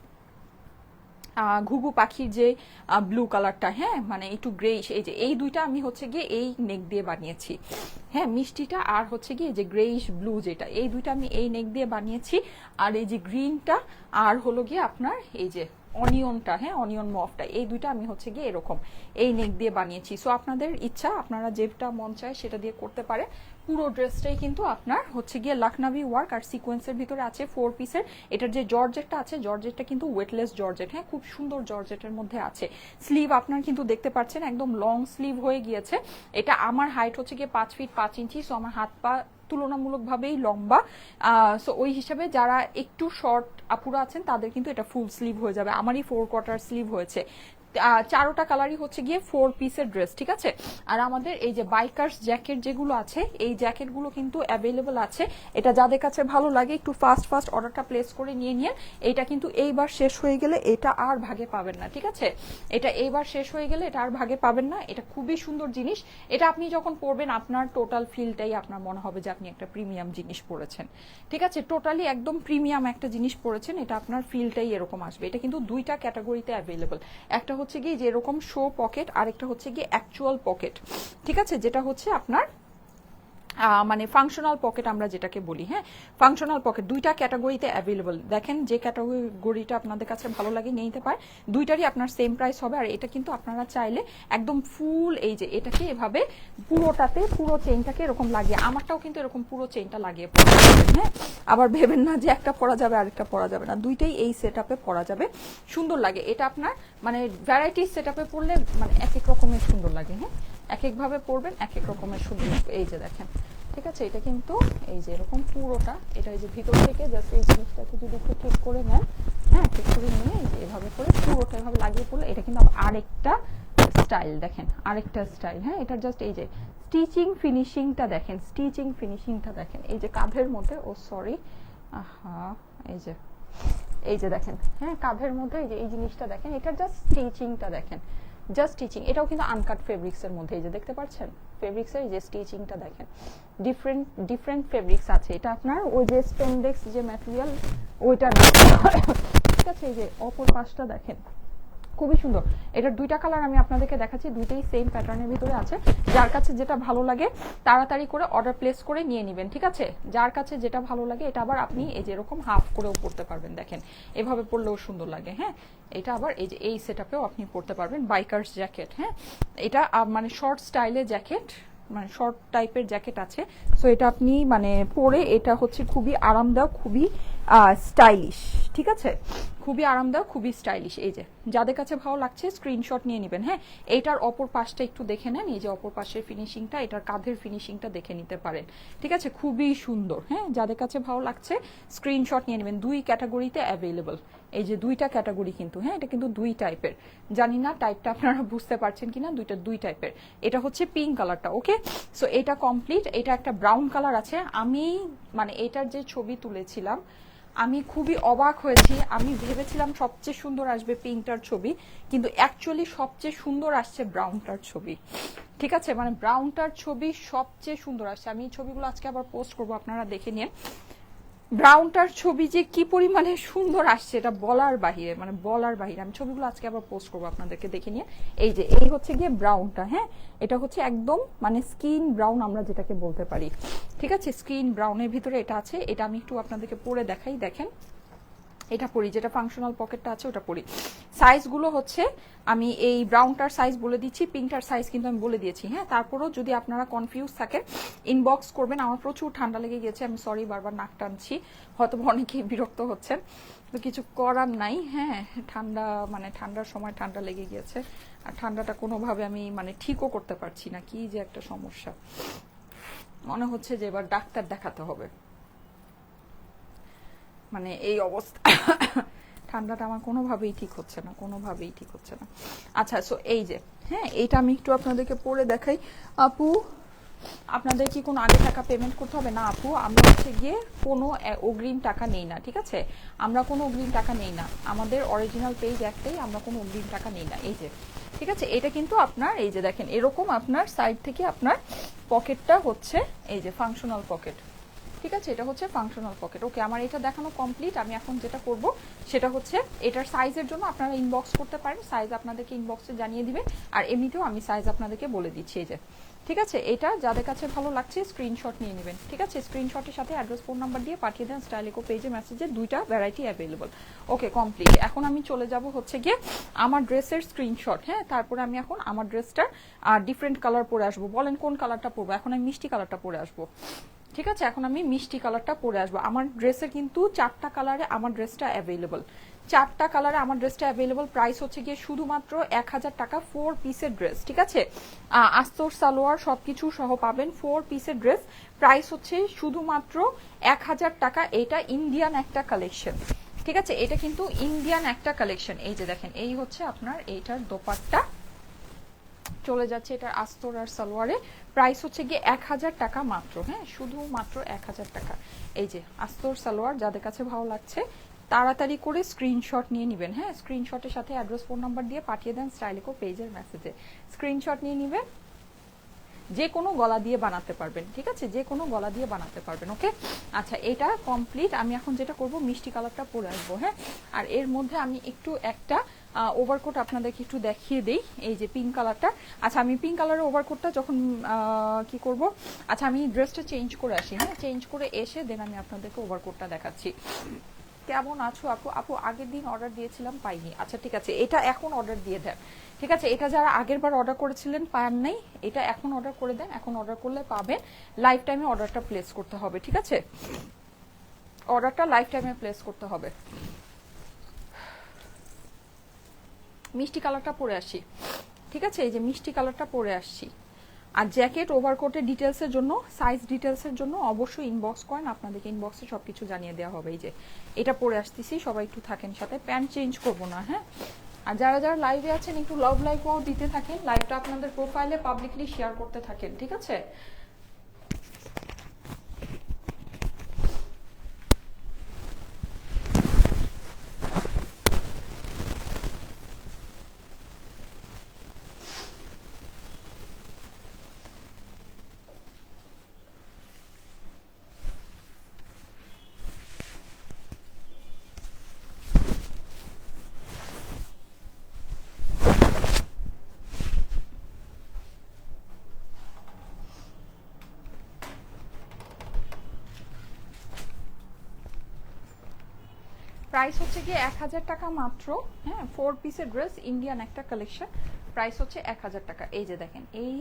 ঘুঘু পাখির যে ব্লু কালারটা, হ্যাঁ, মানে একটু গ্রেইশ, এই যে এই 2টা আমি হচ্ছে গিয়ে এই নেক দিয়ে বানিয়েছি। হ্যাঁ, মিষ্টিটা আর হচ্ছে গিয়ে যে গ্রেইশ ব্লু, যেটা এই 2টা আমি এই নেক দিয়ে বানিয়েছি। আর এই যে গ্রিনটা আর হলো গিয়ে আপনার এই যে অনিয়নটা, হ্যাঁ, অনিয়ন মফটা, এই 2টা আমি হচ্ছে গিয়ে এরকম এই নেক দিয়ে বানিয়েছি। সো আপনাদের ইচ্ছা, আপনারা যেটা মন চায় সেটা দিয়ে করতে পারে। পুরো ড্রেসটাই কিন্তু আপনার হচ্ছে গিয়ে লখনভি ওয়ার্ক আর সিকোয়েন্সের ভিতরে আছে, 4 পিসের। এটার যে জর্জেটটা আছে, জর্জেটটা কিন্তু ওয়েটলেস জর্জেট। হ্যাঁ, খুব সুন্দর জর্জেটের মধ্যে আছে। স্লিভ আপনার কিন্তু দেখতে পাচ্ছেন একদম লং স্লিভ হয়ে গিয়েছে। এটা আমার হাইট হচ্ছে গিয়ে 5 ফিট 5 ইঞ্চি, সো আমার হাত পা তুলনামূলকভাবেই লম্বা, সো ওই হিসাবে যারা একটু শর্ট আপুরা আছেন তাদের কিন্তু এটা ফুল স্লিভ হয়ে যাবে। আমারই 4/4 স্লিভ হয়েছে। চারোটা কালারই হচ্ছে গিয়ে 4 পিসের ড্রেস, ঠিক আছে। আর আমাদের এই যে বাইকার্স জ্যাকেট যেগুলো আছে, এই জ্যাকেটগুলো কিন্তু অ্যাভেলেবল আছে। এটা যাদের কাছে ভালো লাগে একটু ফাস্ট অর্ডারটা প্লেস করে নিয়ে এটা কিন্তু এইবার শেষ হয়ে গেলে এটা আর ভাগে পাবেন না, ঠিক আছে। এটা এইবার শেষ হয়ে গেলে এটা আর ভাগে পাবেন না। এটা খুবই সুন্দর জিনিস। এটা আপনি যখন পরবেন আপনার টোটাল ফিলটাই আপনার মনে হবে যে আপনি একটা প্রিমিয়াম জিনিস পরেছেন, ঠিক আছে। টোটালি একদম প্রিমিয়াম একটা জিনিস পরেছেন, এটা আপনার ফিলটাই এরকম আসবে। এটা কিন্তু দুইটা ক্যাটাগরিতে অ্যাভেলেবল। একটা হচ্ছে গিয়ে যেরকম শো পকেট, আর একটা হচ্ছে গিয়ে অ্যাকচুয়াল পকেট, ঠিক আছে, যেটা হচ্ছে আপনার মানে ফাংশনাল পকেট আমরা যেটাকে বলি। হ্যাঁ, ফাংশনাল পকেট দুইটা ক্যাটাগরিতে অ্যাভেলেবল। দেখেন যে ক্যাটাগরিটা আপনাদের কাছে ভালো লাগে নিয়ে নিতে পারে, দুইটারই আপনার সেম প্রাইস হবে। আর এটা কিন্তু আপনারা চাইলে একদম ফুল এই যে এটাকে এভাবে পুরোটাতে পুরো চেইনটাকে এরকম লাগিয়ে, আমারটাও কিন্তু এরকম পুরো চেইনটা লাগিয়ে পরা যাবে। হ্যাঁ, আবার ভেবেন না যে একটা পরা যাবে আরেকটা পরা যাবে না, দুইটাই এই সেট আপে পরা যাবে, সুন্দর লাগে। এটা আপনার মানে ভ্যারাইটি সেট আপে পরলে মানে এক এক রকমের সুন্দর লাগে। হ্যাঁ, এক একভাবে পরবেন এক এক রকমের সুন্দর। এই যে দেখেন, ঠিক আছে, এটা কিন্তু এই যে এরকম পুরোটা, এটা এই যে ভিতর থেকে জাস্ট এই জিনিসটাকে যদি একটু ঠিক করে নেন, হ্যাঁ, ঠিক করে নিয়ে এই যে এভাবে করে পুরোটা এভাবে লাগিয়ে পড়লে এটা কিন্তু আরেকটা স্টাইল। দেখেন আরেকটা স্টাইল। হ্যাঁ, এটা জাস্ট এই যে স্টিচিং ফিনিশিংটা দেখেন, স্টিচিং ফিনিশিংটা দেখেন। এই যে কাঁধের মধ্যে, ও সরি, এই যে দেখেন, হ্যাঁ, কাঁধের মধ্যে এই যে এই জিনিসটা দেখেন, এটা জাস্ট স্টিচিংটা দেখেন, জাস্ট স্টিচিং। এটাও কিন্তু আনকাট ফেব্রিক্স এর মধ্যে, এই যে দেখতে পাচ্ছেন ফেব্রিক্স এর যে স্টিচিংটা দেখেন, ডিফারেন্ট ফেব্রিক্স আছে। এটা আপনার ওই যে স্পেন্ডেক্স যে ম্যাটেরিয়াল ওইটা না, ঠিক আছে। এই যে অপর পাশটা দেখেন, খুবই সুন্দর। এটার দুইটা কালার আমি আপনাদেরকে দেখাচ্ছি, দুইটাই সেম প্যাটার্নের ভিতরে আছে। যার কাছে যেটা ভালো লাগে তাড়াতাড়ি করে অর্ডার প্লেস করে নিয়ে নেবেন, ঠিক আছে। যার কাছে যেটা ভালো লাগে এটা আবার আপনি এই যে এরকম হাফ করেও পরতে পারবেন, দেখেন এভাবে পরলেও সুন্দর লাগে। হ্যাঁ, এটা আবার এই যে এই সেটআপেও আপনি পরতে পারবেন, বাইকার্স জ্যাকেট। হ্যাঁ, এটা মানে শর্ট স্টাইলের জ্যাকেট, মানে শর্ট টাইপের জ্যাকেট আছে। সো এটা আপনি মানে পরে এটা হচ্ছে খুবই আরামদায়ক, খুবই স্টাইলিশ, ঠিক আছে, খুবই আরামদায়ক, খুবই স্টাইলিশ। এই যে যাদের কাছে ভালো লাগছে স্ক্রিনশট নিয়ে নেবেন। হ্যাঁ, এইটার অপর পাশটা একটু দেখে নেন, এই যে অপর পাশের ফিনিশিংটা, এটার কাঁধের ফিনিশিংটা দেখে নিতে পারেন, ঠিক আছে, খুবই সুন্দর। হ্যাঁ, যাদের কাছে ভালো লাগছে স্ক্রিনশট নিয়ে নেবেন। দুই ক্যাটাগরিতে অ্যাভেলেবল, এই যে দুইটা ক্যাটাগরি কিন্তু। হ্যাঁ, এটা কিন্তু দুই টাইপের, জানি না টাইপটা আপনারা বুঝতে পারছেন কিনা, দুই টাইপের। এটা হচ্ছে পিঙ্ক কালারটা, ওকে। সো এটা কমপ্লিট। এটা একটা ব্রাউন কালার আছে। আমি মানে এটার যে ছবি তুলেছিলাম আমি খুবই অবাক হয়েছি। আমি ভেবেছিলাম সবচেয়ে সুন্দর আসবে পিঙ্কটার ছবি, কিন্তু অ্যাকচুয়ালি সবচেয়ে সুন্দর আসছে ব্রাউনটার ছবি, ঠিক আছে। মানে ব্রাউনটার ছবি সবচেয়ে সুন্দর আসছে। আমি এই ছবিগুলো আজকে আবার পোস্ট করবো, আপনারা দেখে নিন। ব্রাউনটার ছবি যে কি পরিমাণে সুন্দর আসছে এটা বলার বাহিরে, মানে বলার বাহিরে। আমি ছবিগুলো আজকে আবার পোস্ট করবো, আপনাদেরকে দেখে নিয়ে। এই যে এই হচ্ছে গিয়ে ব্রাউনটা। হ্যাঁ, এটা হচ্ছে একদম মানে স্কিন ব্রাউন আমরা যেটাকে বলতে পারি, ঠিক আছে, স্কিন ব্রাউনের ভিতরে এটা আছে। এটা আমি একটু আপনাদেরকে পরে দেখাই, দেখেন এটা পরি, যেটা ফাংশনাল পকেটটা আছে ওটা পরি। সাইজগুলো হচ্ছে আমি এই ব্রাউনটার সাইজ বলে দিচ্ছি, পিঙ্কটার সাইজ কিন্তু আমি বলে দিয়েছি। হ্যাঁ, তারপরেও যদি আপনারা কনফিউজ থাকেন ইনবক্স করবেন। আমার প্রচুর ঠান্ডা লেগে গেছে, আমি সরি বারবার নাক টানছি, হয়তো অনেকেই বিরক্ত হচ্ছেন, তো কিছু করার নাই। হ্যাঁ, ঠান্ডা মানে ঠান্ডার সময় ঠান্ডা লেগে গিয়েছে, আর ঠান্ডাটা কোনোভাবে আমি মানে ঠিকও করতে পারছি না, কি যে একটা সমস্যা। মনে হচ্ছে যে এবার ডাক্তার দেখাতে হবে, মানে এই অবস্থা। ঠান্ডাটা আমার কোনোভাবেই ঠিক হচ্ছে না, কোনোভাবেই ঠিক হচ্ছে না। আচ্ছা, সো এই যে, হ্যাঁ, এইটা আমি একটু আপনাদেরকে পরে দেখাই। আপু আপনাদের কি কোনো আগে টাকা পেমেন্ট করতে হবে? না আপু, আমরা হচ্ছে গিয়ে কোনো অগ্রিম টাকা নেই না, ঠিক আছে, আমরা কোনো অগ্রিম টাকা নেই না। আমাদের অরিজিনাল পেজ একটাই, আমরা কোনো অগ্রিম টাকা নেই না। এই যে, ঠিক আছে, এটা কিন্তু আপনার এই যে দেখেন এরকম আপনার সাইড থেকে আপনার পকেটটা হচ্ছে এই যে ফাংশনাল পকেট, ঠিক আছে, এটা হচ্ছে ফাংশনাল পকেট। ওকে, আমার এটা দেখানো কমপ্লিট। আমি এখন যেটা করব সেটা হচ্ছে এটার সাইজের জন্য আপনারা ইনবক্স করতে পারেন, সাইজ আপনাদেরকে ইনবক্সে জানিয়ে দিবে। আর এমনিতেও আমি সাইজ আপনাদেরকে বলে দিচ্ছি, এই যে, ঠিক আছে। এটা যাদের কাছে ভালো লাগছে স্ক্রিনশট নিয়ে নেবেন, ঠিক আছে। স্ক্রিনশটের সাথে অ্যাড্রেস ফোন নাম্বার দিয়ে পাঠিয়ে দেন স্টাইলিকো পেজে মেসেজে, দুইটা ভ্যারাইটি অ্যাভেলেবল। ওকে, কমপ্লিট। এখন আমি চলে যাব হচ্ছে গিয়ে আমার ড্রেসের স্ক্রিনশট। হ্যাঁ, তারপরে আমি এখন আমার ড্রেসটার ডিফারেন্ট কালার পরে আসবো। বলেন কোন কালারটা পরবো? এখন আমি মিষ্টি কালারটা পরে আসবো, ঠিক আছে। এখন আমি মিষ্টি কালারটা পরে আসবো। আমার ড্রেসের কিন্তু 4টা কালারে আমার ড্রেসটা অ্যাভেলেবল, 4টা কালারে আমার ড্রেসটা অ্যাভেলেবল। প্রাইস হচ্ছে গিয়ে শুধুমাত্র 1000 টাকা, 4 পিসের ড্রেস, ঠিক আছে? আস্তর সালোয়ার সবকিছু সহ পাবেন, 4 পিসের ড্রেস। প্রাইস হচ্ছে শুধুমাত্র 1000 টাকা। এটা ইন্ডিয়ান একটা কালেকশন, ঠিক আছে? এটা কিন্তু ইন্ডিয়ান একটা কালেকশন। এই যে দেখেন, এই হচ্ছে আপনার এইটার দোপাট্টা, চলে যাচ্ছে এটার আস্তর আর সালোয়ারে। প্রাইস হচ্ছে গিয়ে 1000 টাকা মাত্র, হ্যাঁ, শুধুমাত্র 1000 টাকা। এই যে আস্তর সালোয়ার, যাদের কাছে ভালো লাগছে তাড়াতাড়ি করে স্ক্রিনশট নিয়ে নেবেন, হ্যাঁ। স্ক্রিনশটের সাথে অ্যাড্রেস, ফোন নাম্বার দিয়ে পাঠিয়ে দেন স্টাইলিকো পেজের মেসেজে। স্ক্রিনশট নিয়ে নেবেন, যে কোনো গলা দিয়ে বানাতে পারবেন, ঠিক আছে? যে কোনো গলা দিয়ে বানাতে পারবেন, ওকে? আচ্ছা, এটা কমপ্লিট। আমি এখন যেটা করব, মিষ্টি কালারটা পরে আসবো, হ্যাঁ। আর এর মধ্যে আমি একটু একটা ওভারকোট আপনাদেরকে একটু দেখিয়ে দেই, এই যে পিঙ্ক কালারটা। আচ্ছা, আমি পিঙ্ক কালারের ওভারকোটটা যখন কি করব, আচ্ছা আমি ড্রেসটা চেঞ্জ করে আসি, হ্যাঁ। চেঞ্জ করে এসে দেন আমি আপনাদেরকে ওভারকোটটা দেখাচ্ছি। কেমন আছো আপু? আপু আগের দিন অর্ডার দিয়েছিলাম, পাইনি। আচ্ছা ঠিক আছে, এটা এখন অর্ডার দিয়ে দেন, ঠিক আছে? এটা যারা আগের বার অর্ডার করেছিলেন পান নাই, এটা এখন অর্ডার করে দেন। এখন অর্ডার করলে পাবেন। লাইফ টাইমে অর্ডারটা প্লেস করতে হবে, ঠিক আছে? অর্ডারটা লাইফ টাইমে প্লেস করতে হবে। মিষ্টি কালারটা পরে আসি, ঠিক আছে? এই যে মিষ্টি কালারটা পরে আসছি। আর জ্যাকেট ওভারকোটের ডিটেলসের জন্য, সাইজ ডিটেলসের জন্য অবশ্যই ইনবক্স করেন, আপনাদেরকে ইনবক্সে সবকিছু জানিয়ে দেওয়া হবে। এই যে এটা পরে আসতেছি, সবাই একটু থাকেন সাথে, প্যান্ট চেঞ্জ করব না, হ্যাঁ। আর যারা যারা লাইভে আছেন একটু লাভ লাইকও দিতে থাকেন, লাইভটা আপনাদের প্রোফাইলে পাবলিকলি শেয়ার করতে থাকেন, ঠিক আছে? প্রাইস হচ্ছে গিয়ে 1000 টাকা মাত্র, হ্যাঁ। 4 পিসের ড্রেস, ইন্ডিয়ান একটা কালেকশন। প্রাইস হচ্ছে 1000 টাকা। এই যে দেখেন, এই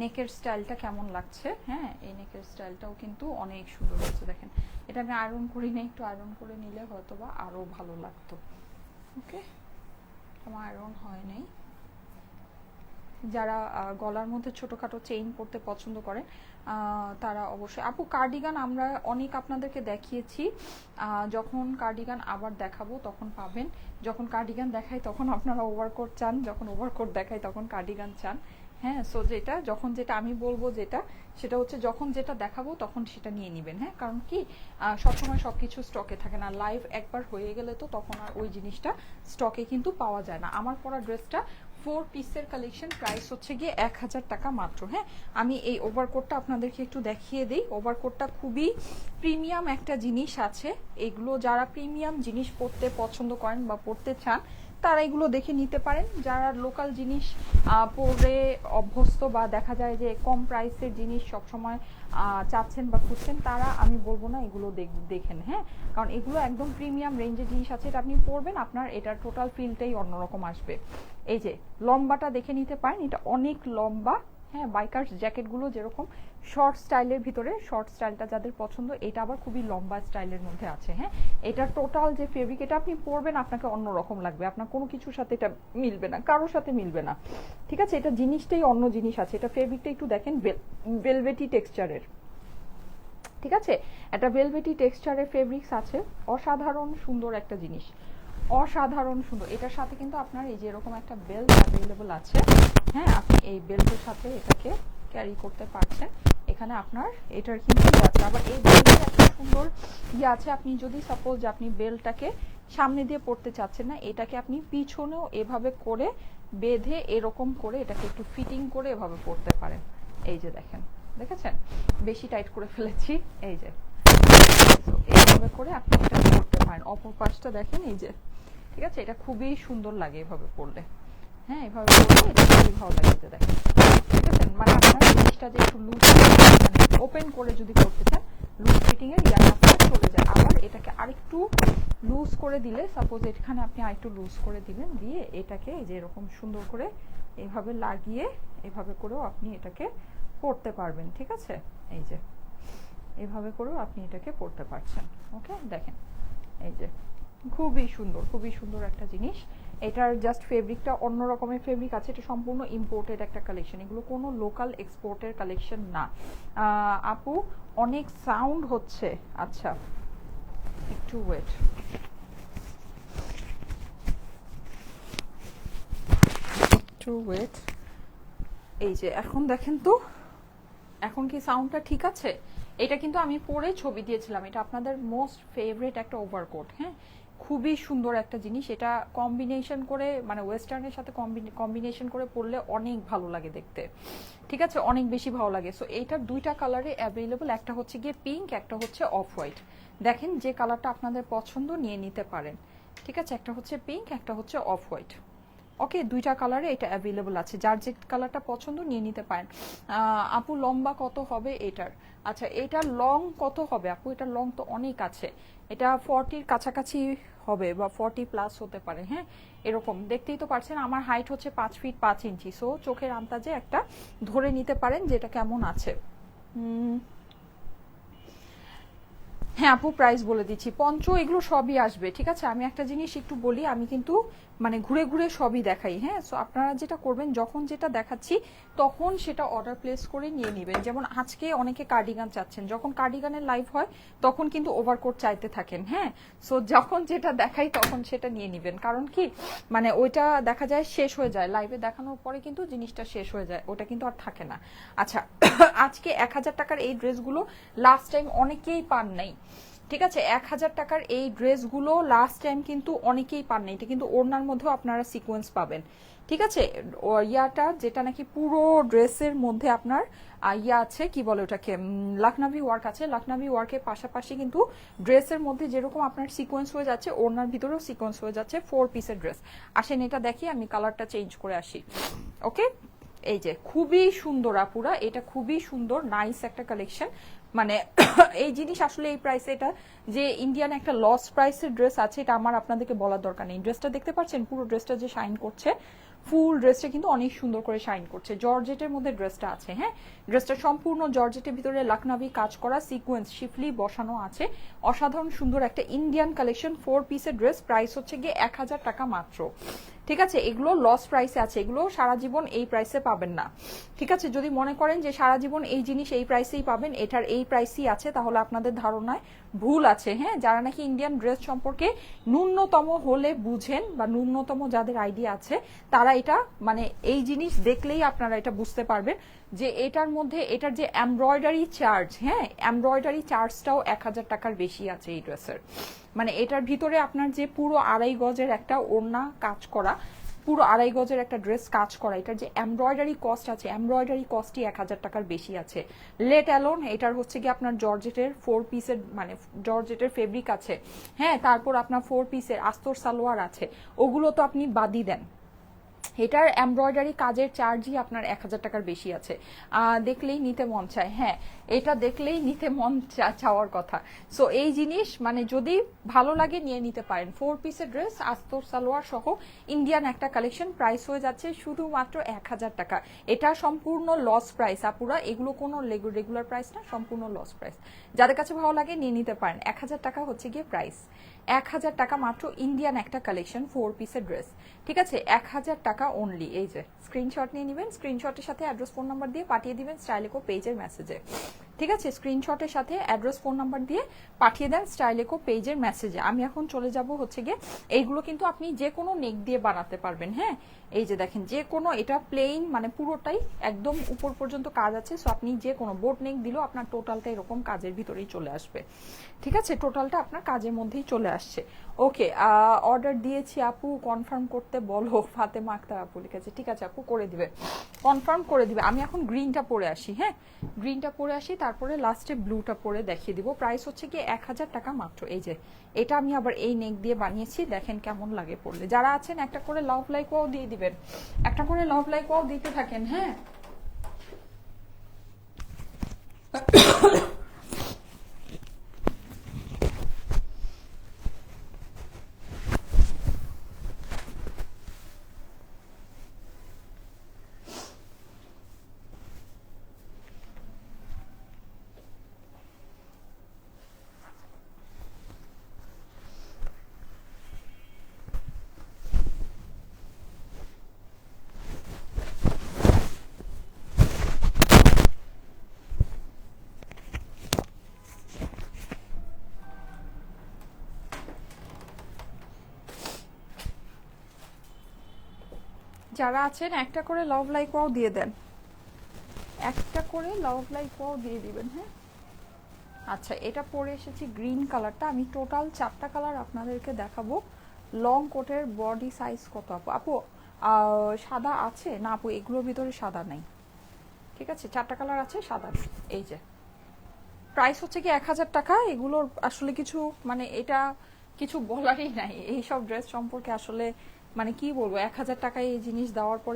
নেকের স্টাইলটা কেমন লাগছে, হ্যাঁ। এই নেকের স্টাইলটাও কিন্তু অনেক সুন্দর হয়েছে, দেখেন। এটা আমি আয়রন করি না, একটু আয়রন করে নিলে হয়তো বা আরো ভালো লাগতো, ওকে। আমার আয়রন হয় নাই। যারা গলার মধ্যে ছোটোখাটো চেইন পরতে পছন্দ করেন তারা অবশ্যই। আপু কার্ডিগান আমরা অনেক আপনাদেরকে দেখিয়েছি, যখন কার্ডিগান আবার দেখাবো তখন পাবেন। যখন কার্ডিগান দেখাই তখন আপনারা ওভারকোট চান, যখন ওভারকোট দেখাই তখন কার্ডিগান চান, হ্যাঁ। সো যেটা যখন যেটা আমি বলবো, যেটা সেটা হচ্ছে যখন যেটা দেখাবো তখন সেটা নিয়ে নেবেন, হ্যাঁ। কারণ কি সবসময় সব কিছু স্টকে থাকে না, লাইভ একবার হয়ে গেলে তো তখন আর ওই জিনিসটা স্টকে কিন্তু পাওয়া যায় না। আমার পরা ড্রেসটা 4 পিসের কালেকশন, প্রাইস হচ্ছে গিয়ে 1000 টাকা মাত্র, হ্যাঁ। আমি এই ওভারকোটটা আপনাদেরকে একটু দেখিয়ে দিই। ওভারকোটটা খুবই প্রিমিয়াম একটা জিনিস আছে। এগুলো যারা প্রিমিয়াম জিনিস পরতে পছন্দ করেন বা পরতে চান তারা এগুলো দেখে নিতে পারেন। যারা লোকাল জিনিস পরে অভ্যস্ত বা দেখা যায় যে কম প্রাইসের জিনিস সবসময় চাচ্ছেন বা খুঁজছেন, তারা আমি বলবো না এগুলো দেখেন, হ্যাঁ। কারণ এগুলো একদম প্রিমিয়াম রেঞ্জের জিনিস আছে, এটা আপনি পরবেন, আপনার এটার টোটাল ফিলটাই অন্যরকম আসবে। এই যে লম্বাটা দেখে নিতে পারেন, এটা অনেক লম্বা, হ্যাঁ। বাইকার জ্যাকেটগুলো যেরকম শর্ট স্টাইলের ভিতরে, শর্ট স্টাইলটা যাদের পছন্দ, এটা আবার খুবই লম্বা স্টাইলের মধ্যে আছে, হ্যাঁ। এটা টোটাল যে ফেব্রিক, এটা আপনি পরবেন আপনাকে অন্যরকম লাগবে, আপনার কোনো কিছুর সাথে এটা মিলবে না, কারোর সাথে মিলবে না, ঠিক আছে? এটা জিনিসটাই অন্য জিনিস আছে। এটা ফেব্রিকটা একটু দেখেন, ভেলভেটি টেক্সচারের, ঠিক আছে? একটা ভেলভেটি টেক্সচারের ফেব্রিক্স আছে, অসাধারণ সুন্দর একটা জিনিস, অসাধারণ সুন্দর। এটার সাথে কিন্তু আপনার এই যে এরকম একটা বেল্ট অ্যাভেলেবল আছে, হ্যাঁ। আপনি এই বেল্টের সাথে এটাকে ক্যারি করতে পারছেন। এখানে আপনার এটার কিন্তু আছে, আবার এই বেল্টের একটা সুন্দর ইয়ে আছে। আপনি যদি সাপোজ আপনি বেল্টটাকে সামনে দিয়ে পড়তে চাচ্ছেন না, এটাকে আপনি পিছনেও এভাবে করে বেঁধে এরকম করে এটাকে একটু ফিটিং করে এভাবে পড়তে পারেন। এই যে দেখেন, দেখেছেন? বেশি টাইট করে ফেলেছি, এই যে এইভাবে করে আপনি এটা করতে পারেন। অপর পাশটা দেখেন, এই যে, ঠিক আছে? এটা খুবই সুন্দর লাগে এভাবে পরলে, হ্যাঁ। এভাবে পরলে এটা খুবই ভালো লাগে, যে দেখেন, ঠিক আছে? মানে আপনার জিনিসটা যে একটু লুজ, মানে ওপেন করে যদি করতে চান, লুজ ফিটিং এর ইয়াটা আপনার চলে যায়। আবার এটাকে আরেকটু লুজ করে দিলে, সাপোজ এখানে আপনি আরেকটু লুজ করে দিলেন, দিয়ে এটাকে এই যে এরকম সুন্দর করে এভাবে লাগিয়ে এভাবে করেও আপনি এটাকে পরতে পারবেন, ঠিক আছে? এই যে, এভাবে করেও আপনি এটাকে পরতে পারছেন, ওকে। দেখেন, এই যে খুবই সুন্দর একটা জিনিস। এটার জাস্ট ফেব্রিকটা অন্য রকমের ফেব্রিক আছে, এটা সম্পূর্ণ ইম্পোর্টেড একটা কালেকশন, এগুলো কোনো লোকাল এক্সপোর্টের কালেকশন না। আপু অনেক সাউন্ড হচ্ছে, আচ্ছা একটু ওয়েট। এই যে এখন দেখেন তো, এখন কি সাউন্ডটা ঠিক আছে? এটা কিন্তু আমি পরে ছবি দিয়েছিলাম, এটা আপনাদের মোস্ট ফেভারিট একটা ওভারকোট। হ্যাঁ, খুবই সুন্দর একটা জিনিস, এটা কম্বিনেশন করে মানে ওয়েস্টার্নের সাথে কম্বিনেশন করে পরলে অনেক ভালো লাগে দেখতে, ঠিক আছে, অনেক বেশি ভালো লাগে। সো এইটার দুইটা কালারে অ্যাভেলেবল, একটা হচ্ছে গিয়ে পিঙ্ক, একটা হচ্ছে অফ হোয়াইট। দেখেন যে কালারটা আপনাদের পছন্দ নিয়ে নিতে পারেন, ঠিক আছে, একটা হচ্ছে পিঙ্ক, একটা হচ্ছে অফ হোয়াইট। ওকে, দুইটা কালারে এটা অ্যাভেলেবল আছে, যার যে কালারটা পছন্দ নিয়ে নিতে পারেন। আপু লম্বা কত হবে এটার? আচ্ছা এটার লং কত হবে আপু? এটার লং তো অনেক আছে, এটা 40-র কাছাকাছি হবে বা 40+ হতে পারে। হ্যাঁ, এরকম দেখতেই তো পারছেন, আমার হাইট হচ্ছে 5 ফিট 5 ইঞ্চি। সো চোখের আন্দাজে একটা ধরে নিতে পারেন যে এটা কেমন আছে। হ্যাঁ আপু প্রাইস বলে দিচ্ছি, পঞ্চ এগুলো সবই আসবে, ঠিক আছে। আমি একটা জিনিস একটু বলি, আমি কিন্তু মানে ঘুরে ঘুরে সবই দেখাই। হ্যাঁ, সো আপনারা যেটা করবেন, যখন যেটা দেখাচ্ছি তখন সেটা অর্ডার প্লেস করে নিয়ে নেবেন। যেমন আজকে অনেকে কার্ডিগান চাচ্ছেন, যখন কার্ডিগানের লাইভ হয় তখন কিন্তু ওভারকোট চাইতে থাকেন। হ্যাঁ, সো যখন যেটা দেখাই তখন সেটা নিয়ে নেবেন, কারণ কি মানে ওইটা দেখা যায় শেষ হয়ে যায়, লাইভে দেখানোর পরে কিন্তু জিনিসটা শেষ হয়ে যায়, ওটা কিন্তু আর থাকে না। আচ্ছা আজকে 1000 টাকার এই ড্রেসগুলো লাস্ট টাইম অনেকেই পান নাই, ঠিক আছে। 1000 টাকার এই ড্রেসগুলো লাস্ট টাইম কিন্তু অনেকেই পান নাই, এটা কিন্তু ওড়নার মধ্যেও আপনারা সিকোয়েন্স পাবেন, ঠিক আছে। ইয়াটা যেটা নাকি পুরো ড্রেসের মধ্যে আপনার ইয়া আছে, কি বলে ওটাকে, লাখনাভি ওয়ার্ক আছে। লাখনাভি ওয়ার্কের পাশাপাশি কিন্তু ড্রেসের মধ্যে যেরকম আপনার সিকোয়েন্স হয়ে যাচ্ছে, ওড়নার ভিতরেও সিকোয়েন্স হয়ে যাচ্ছে। 4 পিসের ড্রেস। আসেন এটা দেখি, আমি কালারটা চেঞ্জ করে আসি। ওকে, এই যে খুবই সুন্দর আপুরা, এটা খুবই সুন্দর নাইস একটা কালেকশন। মানে এই জিনিস আসলে এই প্রাইসে, এটা যে ইন্ডিয়ান একটা লস প্রাইসের ড্রেস আছে এটা আমার আপনাদেরকে বলার দরকার নেই। ড্রেসটা দেখতে পাচ্ছেন, পুরো ড্রেসটা যে শাইন করছে, ফুল ড্রেসটা কিন্তু অনেক সুন্দর করে শাইন করছে। জর্জেটের মধ্যে ড্রেসটা আছে। হ্যাঁ, ড্রেসটা সম্পূর্ণ জর্জেটের ভিতরে লাখনাভি কাজ করা, সিকোয়েন্স শিফলি বসানো আছে। অসাধারণ সুন্দর একটা ইন্ডিয়ান কালেকশন, 4 পিসের ড্রেস। প্রাইস হচ্ছে গিয়ে 1000 টাকা মাত্র, ঠিক আছে। এগুলো লস প্রাইসে আছে, এগুলো সারা জীবন এই প্রাইসে পাবেন না, ঠিক আছে। যদি মনে করেন যে সারা জীবন এই জিনিস এই প্রাইসেই পাবেন, এটার এই প্রাইসই আছে, তাহলে আপনাদের ধারণায় ভুল আছে। হ্যাঁ, যারা নাকি ইন্ডিয়ান ড্রেস সম্পর্কে ন্যূনতম হলে বুঝেন বা ন্যূনতম যাদের আইডিয়া আছে, তারা এটা মানে এই জিনিস দেখলেই আপনারা এটা বুঝতে পারবেন যে এটার মধ্যে এটার যে এমব্রয়ডারি চার্জ, হ্যাঁ এমব্রয়ডারি চার্জটাও 1000 টাকার বেশি আছে এই ড্রেসের। মানে এটার ভিতরে আপনার যে পুরো 2.5 গজের একটা ওড়না কাজ করা, পুরো 2.5 গজের একটা ড্রেস কাজ করা, এটার যে এমব্রয়ডারি কস্ট আছে, এমব্রয়ডারি কস্টই 1000 টাকার বেশি আছে। লেট অ্যালোন এটার হচ্ছে কি আপনার জর্জেটের 4 পিসের মানে জর্জেটের ফেব্রিক আছে। হ্যাঁ, তারপর আপনার 4 পিসের আস্তর সালোয়ার আছে, ওগুলো তো আপনি বাদই দেন। এটার এমব্রয়ডারি কাজের চার্জই আপনার 1000 টাকার বেশি আছে। দেখলেই নিতে মন চায়। হ্যাঁ, এটা দেখলেই নিতে মন চাওয়ার কথা। সো এই জিনিস মানে যদি ভালো লাগে নিয়ে নিতে পারেন। 4 পিসের ড্রেস আস্তর সালোয়ার সহ ইন্ডিয়ান একটা কালেকশন, প্রাইস হয়ে যাচ্ছে শুধুমাত্র 1000 টাকা। এটা সম্পূর্ণ লস প্রাইস আপুরা, এগুলো কোনো রেগুলার প্রাইস না, সম্পূর্ণ লস প্রাইস। যাদের কাছে ভালো লাগে নিয়ে নিতে পারেন। 1000 টাকা হচ্ছে গিয়ে প্রাইস, 1000 টাকা মাত্র ইন্ডিয়ান একটা কালেকশন 4 পিসের ড্রেস, ঠিক আছে। 1000 টাকা অনলি। এই যে স্ক্রিনশট নিয়ে নেবেন, স্ক্রিনশটের সাথে অ্যাড্রেস ফোন নাম্বার দিয়ে পাঠিয়ে দিবেন স্টাইলেকো পেজের মেসেজে, ঠিক আছে। স্ক্রিনশটের সাথে অ্যাড্রেস ফোন নাম্বার দিয়ে পাঠিয়ে দেন স্টাইলেকো পেজের মেসেজে। আমি এখন চলে যাব হচ্ছে গিয়ে, এইগুলো কিন্তু আপনি যে কোনো নেক দিয়ে বানাতে পারবেন। হ্যাঁ, এই যে দেখেন যে কোনো, এটা প্লেন মানে পুরোটাই একদম উপর পর্যন্ত কাজ আছে। সো আপনি যে কোনো বোট নেক দিলেও আপনার টোটালটা এরকম কাজের ভিতরেই চলে আসবে, ঠিক আছে। টোটালটা আপনার কাজের মধ্যেই চলে আসছে। ওকে, অর্ডার দিয়েছি আপু কনফার্ম করতে বলো, ফাতেমা আক্তার আপু লিখেছে। ঠিক আছে আপু, করে দিবে, কনফার্ম করে দিবে। আমি এখন গ্রিনটা পরে আসি। হ্যাঁ, গ্রিনটা পরে আসি, তারপরে লাস্টে ব্লুটা পরে দেখিয়ে দিব। প্রাইস হচ্ছে কি 1000 টাকা মাত্র। এই যে এটা আমি আবার এই নেক দিয়ে বানিয়েছি, দেখেন কেমন লাগে পড়লে। যারা আছেন একটা করে লাভ লাইক ওয়াও দিয়ে দিবেন, একটা করে লাভ লাইক ওয়াও দিতে থাকেন। হ্যাঁ, যারা আছেন একটা করে লাভ লাইক ওয়াও দিয়ে দেন, একটা করে লাভ লাইক ওয়াও দিয়ে দিবেন। হ্যাঁ আচ্ছা, এটা পরে এসেছি গ্রিন কালারটা। আমি টোটাল 4টা কালার আপনাদেরকে দেখাবো। লং কোটের বডি সাইজ কত আপু? আপু সাদা আছে না আপু? এগুলোর ভিতরে সাদা নাই, ঠিক আছে? 4টা কালার আছে, সাদা নেই। এই যে প্রাইস হচ্ছে কি 1000 টাকা। এগুলোর আসলে কিছু মানে এটা কিছু বলারই নাই এইসব ড্রেস সম্পর্কে। আসলে মানে কি বলবো, 1000 টাকায় এই জিনিস দেওয়ার পর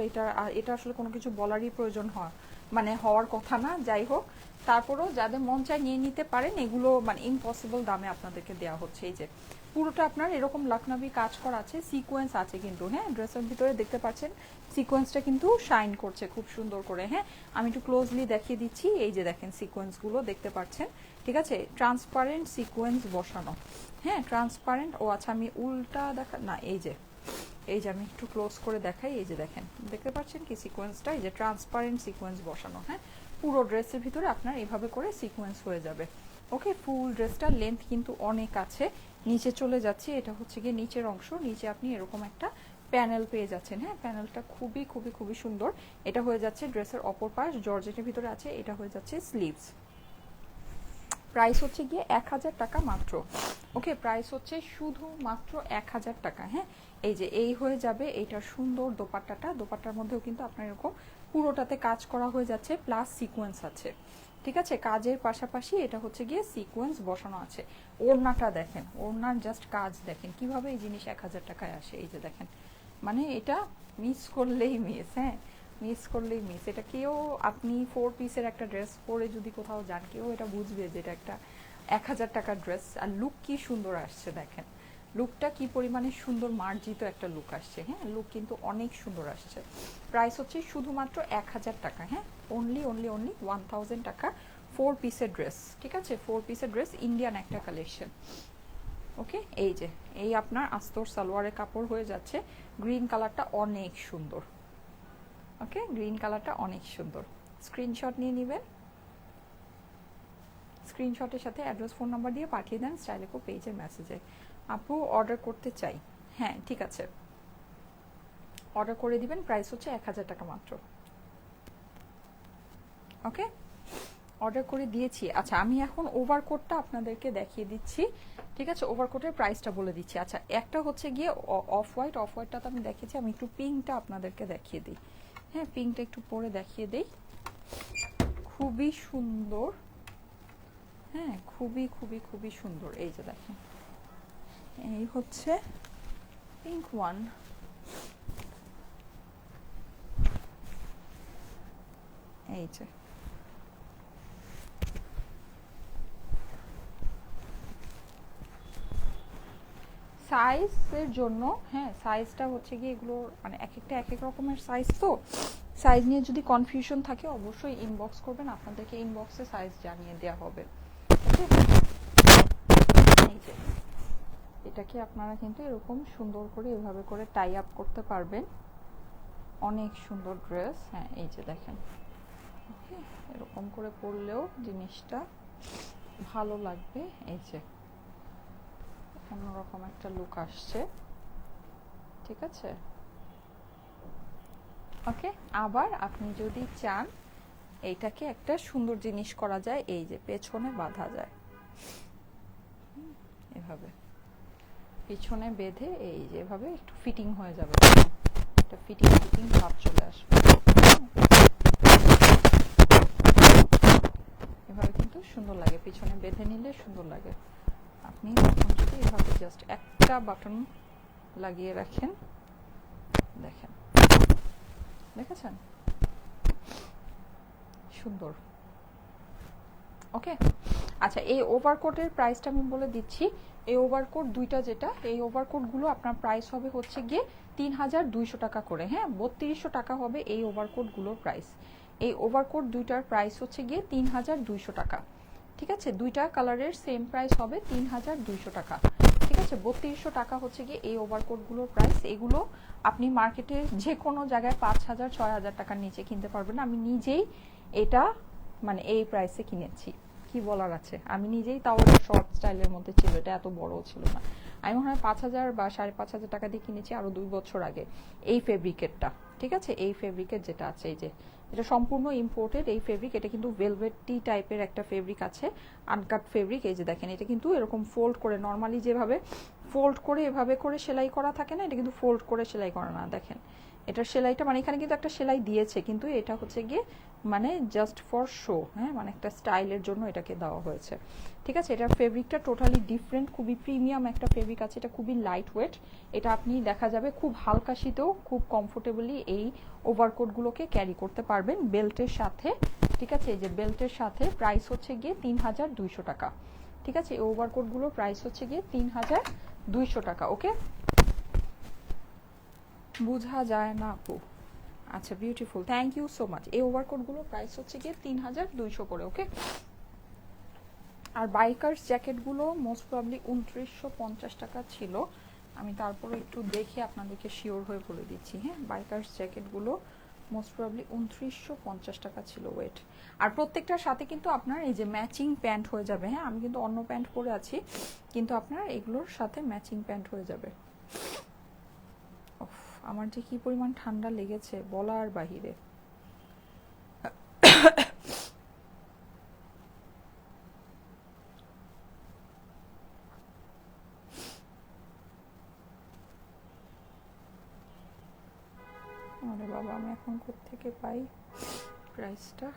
এটা আসলে কোনো কিছু বলারই প্রয়োজন হয় মানে হওয়ার কথা না। যাই হোক, তারপরেও যাদের মন চায় নিয়ে নিতে পারেন। এগুলো মানে ইম্পসিবল দামে আপনাদেরকে দেওয়া হচ্ছে। এই যে পুরোটা আপনার এরকম লাখনবি কাজ করা আছে, সিকোয়েন্স আছে কিন্তু। হ্যাঁ ড্রেসের ভিতরে দেখতে পাচ্ছেন সিকোয়েন্সটা কিন্তু শাইন করছে খুব সুন্দর করে। হ্যাঁ আমি একটু ক্লোজলি দেখিয়ে দিচ্ছি। এই যে দেখেন সিকোয়েন্সগুলো দেখতে পাচ্ছেন, ঠিক আছে? ট্রান্সপারেন্ট সিকোয়েন্স বসানো। হ্যাঁ ট্রান্সপারেন্ট। ও আচ্ছা, আমি উল্টা দেখা না, এই যে আমি একটু ক্লোজ করে দেখাই। এই যে দেখেন, দেখতে পাচ্ছেন কি সিকোয়েন্সটা? এই যে ট্রান্সপারেন্ট সিকোয়েন্স বসানো। হ্যাঁ পুরো ড্রেসের ভিতরে আপনার এভাবে করে সিকোয়েন্স হয়ে যাবে। ওকে, ফুল ড্রেসটার লেন্থ কিন্তু অনেক আছে। নিচে চলে যাচ্ছি, এটা হচ্ছে গিয়ে নিচের অংশ। নিচে আপনি এরকম একটা প্যানেল পেয়ে যাচ্ছেন। হ্যাঁ প্যানেলটা খুবই খুবই খুবই সুন্দর। এটা হয়ে যাচ্ছে ড্রেসের অপর পাশ, জর্জেটের ভিতরে আছে। এটা হয়ে যাচ্ছে স্লিভস। প্রাইস হচ্ছে গিয়ে 1000 টাকা মাত্র। ওকে, প্রাইস হচ্ছে শুধু মাত্র 1000 টাকা। হ্যাঁ এই যে এই হয়ে যাবে এইটার সুন্দর দোপাট্টাটা। দোপাট্টার মধ্যেও কিন্তু আপনার এরকম পুরোটাতে কাজ করা হয়ে যাচ্ছে, প্লাস সিকোয়েন্স আছে, ঠিক আছে? কাজের পাশাপাশি এটা হচ্ছে গিয়ে সিকোয়েন্স বসানো আছে। ওড়নাটা দেখেন, ওড়নার জাস্ট কাজ দেখেন কিভাবে এই জিনিস 1000 টাকায় আসে। এই যে দেখেন, মানে এটা মিস করলেই মিস। হ্যাঁ মিস করলেই মিস। এটা কেউ আপনি 4 পিসের একটা ড্রেস পরে যদি কোথাও যান, কেউ এটা বুঝবে যে এটা একটা 1000 টাকার ড্রেস। আর লুক কি সুন্দর আসছে দেখেন, লুকটা কি পরিমাণে সুন্দর, মার্জিত একটা লুক আসছে। হ্যাঁ লুক কিন্তু অনেক সুন্দর আসছে। প্রাইস হচ্ছে শুধুমাত্র 1000 টাকা। হ্যাঁ অনলি 1000 টাকা 4 পিসের ড্রেস, ঠিক আছে? 4 পিসের ড্রেস, ইন্ডিয়ান একটা কালেকশন। ওকে, এই যে এই আপনার আস্তর সালোয়ারের কাপড় হয়ে যাচ্ছে। গ্রিন কালারটা অনেক সুন্দর। ওকে, গ্রিন কালারটা অনেক সুন্দর। স্ক্রিনশট নিয়ে নেবেন, স্ক্রিনশটের সাথে অ্যাড্রেস ফোন নাম্বার দিয়ে পাঠিয়ে দেন স্টাইলেকো পেজের মেসেজে। আপু অর্ডার করতে চাই। হ্যাঁ ঠিক আছে, অর্ডার করে দিবেন। প্রাইস হচ্ছে 1000 টাকা মাত্র। ওকে, অর্ডার করে দিয়েছি। আচ্ছা আমি এখন ওভারকোটটা আপনাদেরকে দেখিয়ে দিচ্ছি, ঠিক আছে? ওভারকোটের প্রাইসটা বলে দিচ্ছি। আচ্ছা একটা হচ্ছে গিয়ে অফ হোয়াইট, অফ হোয়াইটটা তো আমি দেখিয়েছি। আমি একটু পিঙ্কটা আপনাদেরকে দেখিয়ে দিই। হ্যাঁ পিঙ্কটা একটু পরে দেখিয়ে দিই, খুবই সুন্দর। হ্যাঁ খুবই খুবই খুবই সুন্দর। এই যে দেখেন, এই হচ্ছে পিঙ্ক ওয়ান। এই যে সাইজের জন্য, হ্যাঁ সাইজটা হচ্ছে গিয়ে এগুলো মানে এক একটা এক এক রকমের সাইজ, তো সাইজ নিয়ে যদি কনফিউশন থাকে অবশ্যই ইনবক্স করবেন, আপনাদেরকে ইনবক্সে সাইজ জানিয়ে দেওয়া হবে। এই যে এটাকে আপনারা কিন্তু এরকম সুন্দর করে এভাবে করে টাই আপ করতে পারবেন। অনেক সুন্দর ড্রেস। হ্যাঁ এই যে দেখেন, এরকম করে পরলেও জিনিসটা ভালো লাগবে। এই যে অন্যরকম একটা লুক আসছে, ঠিক আছে? ওকে, আবার আপনি যদি চান এইটাকে একটা সুন্দর জিনিস করা যায়, এই যে পেছনে বাঁধা যায় এভাবে, পিছনে বেঁধে এই যে এভাবে একটু ফিটিং হয়ে যাবে, একটা ফিটিং ফিটিং ভাব চলে আসবে। এভাবে কিন্তু সুন্দর লাগে, পিছনে বেঁধে নিলে সুন্দর লাগে। আপনি তখন যদি এভাবে জাস্ট একটা বাটন লাগিয়ে রাখেন, দেখেন দেখেছেন সুন্দর। ওকে, আচ্ছা এই ওভারকোটের প্রাইসটা আমি বলে দিচ্ছি। এই ওভারকোট দুইটা, যেটা এই ওভারকোটগুলো আপনার প্রাইস হবে হচ্ছে গিয়ে 3200 টাকা করে। হ্যাঁ 3200 টাকা হবে এই ওভারকোটগুলোর প্রাইস। এই ওভারকোট দুইটার প্রাইস হচ্ছে গিয়ে 3200 টাকা, ঠিক আছে? দুইটা কালারের সেম প্রাইস হবে 3200 টাকা, ঠিক আছে? 3200 টাকা হচ্ছে গিয়ে এই ওভারকোটগুলোর প্রাইস। এগুলো আপনি মার্কেটে যে কোনো জায়গায় 5000 6000 টাকার নিচে কিনতে পারবেন। আমি নিজেই এটা মানে এই প্রাইসে কিনেছি, কি বলার আছে? আমি নিজেই, তাও শর্ট স্টাইলের মধ্যে ছিল, এটা এত বড় ছিল না। আমি মনে হয় 5,000 বা 5,500 টাকা দিয়ে কিনেছি আরো 2 বছর আগে এই ফেব্রিকেরটা। ঠিক আছে, এই ফেব্রিকের যেটা আছে, এই যে এটা সম্পূর্ণ ইম্পোর্টেড এই ফেব্রিক। এটা কিন্তু ভেলভেটি টাইপের একটা ফেব্রিক আছে, আনকাট ফেব্রিক। এই যে দেখেন, এটা কিন্তু এরকম ফোল্ড করে, নর্মালি যেভাবে ফোল্ড করে এভাবে করে সেলাই করা থাকে না, এটা কিন্তু ফোল্ড করে সেলাই করা না। দেখেন এটার সেলাইটা, মানে এখানে কিন্তু একটা সেলাই দিয়েছে, কিন্তু এটা হচ্ছে গিয়ে মানে জাস্ট ফর শো, হ্যাঁ, মানে একটা স্টাইলের জন্য এটাকে দেওয়া হয়েছে। ঠিক আছে, এটার ফেব্রিকটা টোটালি ডিফারেন্ট, খুবই প্রিমিয়াম একটা ফেব্রিক আছে। এটা খুবই লাইট ওয়েট, এটা আপনি দেখা যাবে খুব হালকা শীতেও খুব কমফোর্টেবলি এই ওভারকোটগুলোকে ক্যারি করতে পারবেন বেল্টের সাথে। ঠিক আছে, এই যে বেল্টের সাথে প্রাইস হচ্ছে গিয়ে 3,200 টাকা। ঠিক আছে, এই ওভারকোটগুলোর প্রাইস হচ্ছে গিয়ে 3,200 টাকা। ওকে, বোঝা যায় না আপু? আচ্ছা, beautiful, thank you so much. এই ওভারকোটগুলোর প্রাইস হচ্ছে গিয়ে 3,200 করে। ওকে, আর বাইকার্স জ্যাকেটগুলো মোস্ট প্রবলি 2,950 টাকা ছিল। আমি তারপরে একটু দেখে আপনাদেরকে শিওর হয়ে বলে দিচ্ছি। হ্যাঁ, বাইকার্স জ্যাকেটগুলো মোস্ট প্রবলি 2,950 টাকা ছিল ওয়েট। আর প্রত্যেকটার সাথে কিন্তু আপনার এই যে ম্যাচিং প্যান্ট হয়ে যাবে। হ্যাঁ, আমি কিন্তু অন্য প্যান্ট পরে আছি, কিন্তু আপনার এগুলোর সাথে ম্যাচিং প্যান্ট হয়ে যাবে। আমার যে কি পরিমাণ ঠান্ডা লেগেছে বলার বাহিরে। আরে বাবা, আমি এখন কোত্থেকে পাই প্রাইসটা?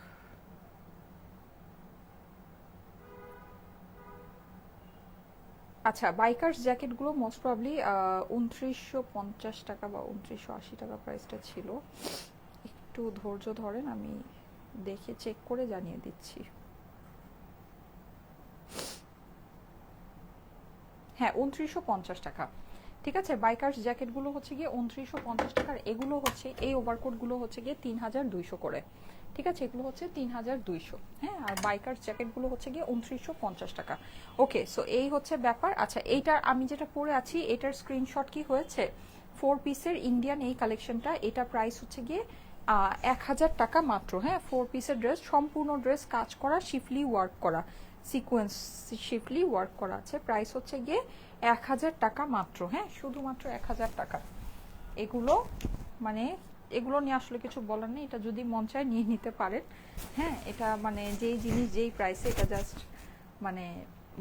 আচ্ছা, বাইকার্স জ্যাকেটগুলো মোস্ট প্রবলি 2,950 টাকা বা 2,980 টাকা প্রাইসটা ছিল। একটু ধৈর্য ধরেন, আমি দেখে চেক করে জানিয়ে দিচ্ছি। হ্যাঁ, 2,950 টাকা। ঠিক আছে, বাইকার্স জ্যাকেটগুলো হচ্ছে গিয়ে 2,950 টাকার। এগুলো হচ্ছে, এই ওভারকোটগুলো হচ্ছে গিয়ে 3,200 করে। ঠিক আছে, এগুলো হচ্ছে 3,200। হ্যাঁ, আর বাইকার্স জ্যাকেটগুলো হচ্ছে গিয়ে 2,950 টাকা। ওকে, সো এই হচ্ছে ব্যাপার। আচ্ছা, এইটার আমি যেটা পরে আছি এটার স্ক্রিনশট কি হয়েছে? 4 পিসের ইন্ডিয়ান এই কালেকশনটা, এটা প্রাইস হচ্ছে গিয়ে 1,000 টাকা মাত্র। হ্যাঁ, 4 পিসের ড্রেস, সম্পূর্ণ ড্রেস কাজ করা, শিফলি ওয়ার্ক করা, সিকোয়েন্স শিফলি ওয়ার্ক করা আছে। প্রাইস হচ্ছে গিয়ে 1,000 টাকা মাত্র। হ্যাঁ, শুধুমাত্র 1,000 টাকা। এগুলো মানে এগুলো নিয়ে আসলে কিছু বলার নেই, এটা যদি মন চায় নিয়ে নিতে পারেন। হ্যাঁ, এটা মানে যেই জিনিস যেই প্রাইসে, এটা জাস্ট মানে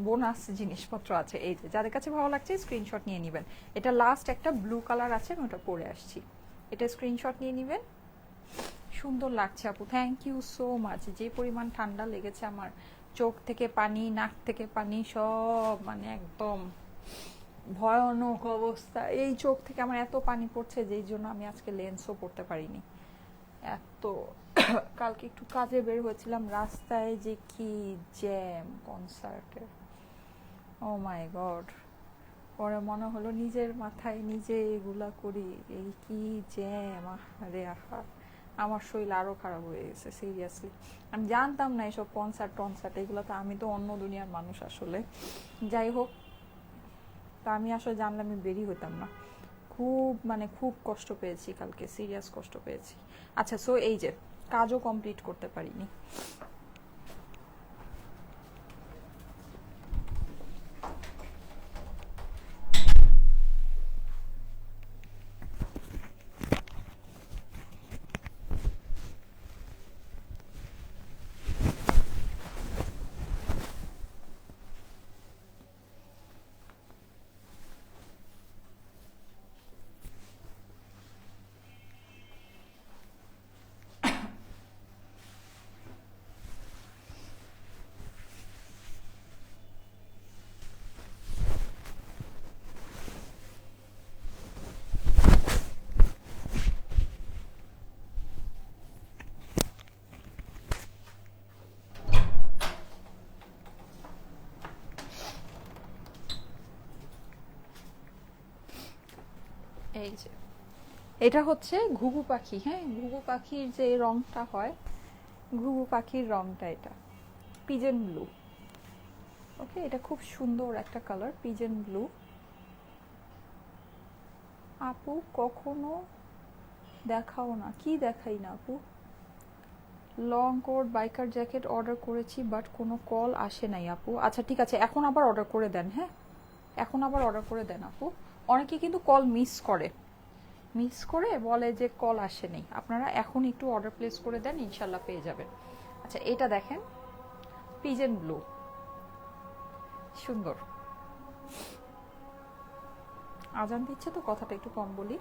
বোনাস জিনিসপত্র আছে। এই যে যাদের কাছে ভালো লাগছে স্ক্রিনশট নিয়ে নেবেন। এটা লাস্ট একটা ব্লু কালার আছে, আমি ওটা পরে আসছি, এটা স্ক্রিনশট নিয়ে নেবেন। সুন্দর লাগছে আপু, থ্যাংক ইউ সো মাচ। যে পরিমাণ ঠান্ডা লেগেছে আমার, চোখ থেকে পানি, নাক থেকে পানি, সব মানে একদম ভয়ানক অবস্থা। এই চোখ থেকে আমার এত পানি পড়ছে, যেই জন্য আমি আজকে লেন্সও পড়তে পারিনি। এত কালকে একটু কাজে বের হয়েছিলাম, রাস্তায় যে কি জ্যাম কনসার্টের, ও মাই গড। পরে মনে হলো নিজের মাথায় নিজে এগুলা করি, এই কি জ্যাম, আরে আহা, আমার শরীর আরো খারাপ হয়ে গেছে সিরিয়াসলি। আমি জানতাম না এসব কনসার্ট টনসার্ট এগুলো, তো আমি তো অন্য দুনিয়ার মানুষ আসলে। যাই হোক, তা আমি আসলে জানলে আমি বেরি হইতাম না। খুব মানে খুব কষ্ট পেয়েছি কালকে, সিরিয়াস কষ্ট পেয়েছি। আচ্ছা, সো এই যে কাজও কমপ্লিট করতে পারিনি। এই যে এটা হচ্ছে ঘুঘু পাখি। হ্যাঁ, ঘুঘু পাখির যে রংটা হয়, ঘুঘু পাখির রংটা এটা পিজন ব্লু। ওকে, এটা খুব সুন্দর একটা কালার, পিজন ব্লু। আপু কখনো দেখাও না? কি দেখাই না আপু? Long coat biker jacket order করেছি, বাট কোনো কল আসে নাই আপু। আচ্ছা ঠিক আছে, এখন আবার অর্ডার করে দেন। হ্যাঁ, এখন আবার অর্ডার করে দেন আপু। অনেকে কিন্তু কল মিস করে বলে যে কল আসেনি। আপনারা এখন একটু অর্ডার প্লেস করে দেন, ইনশাল্লাহ পেয়ে যাবেন। আচ্ছা এটা দেখেন, পিজেন ব্লু, সুন্দর। আজান দিচ্ছে তো কথাটা একটু কম বলি।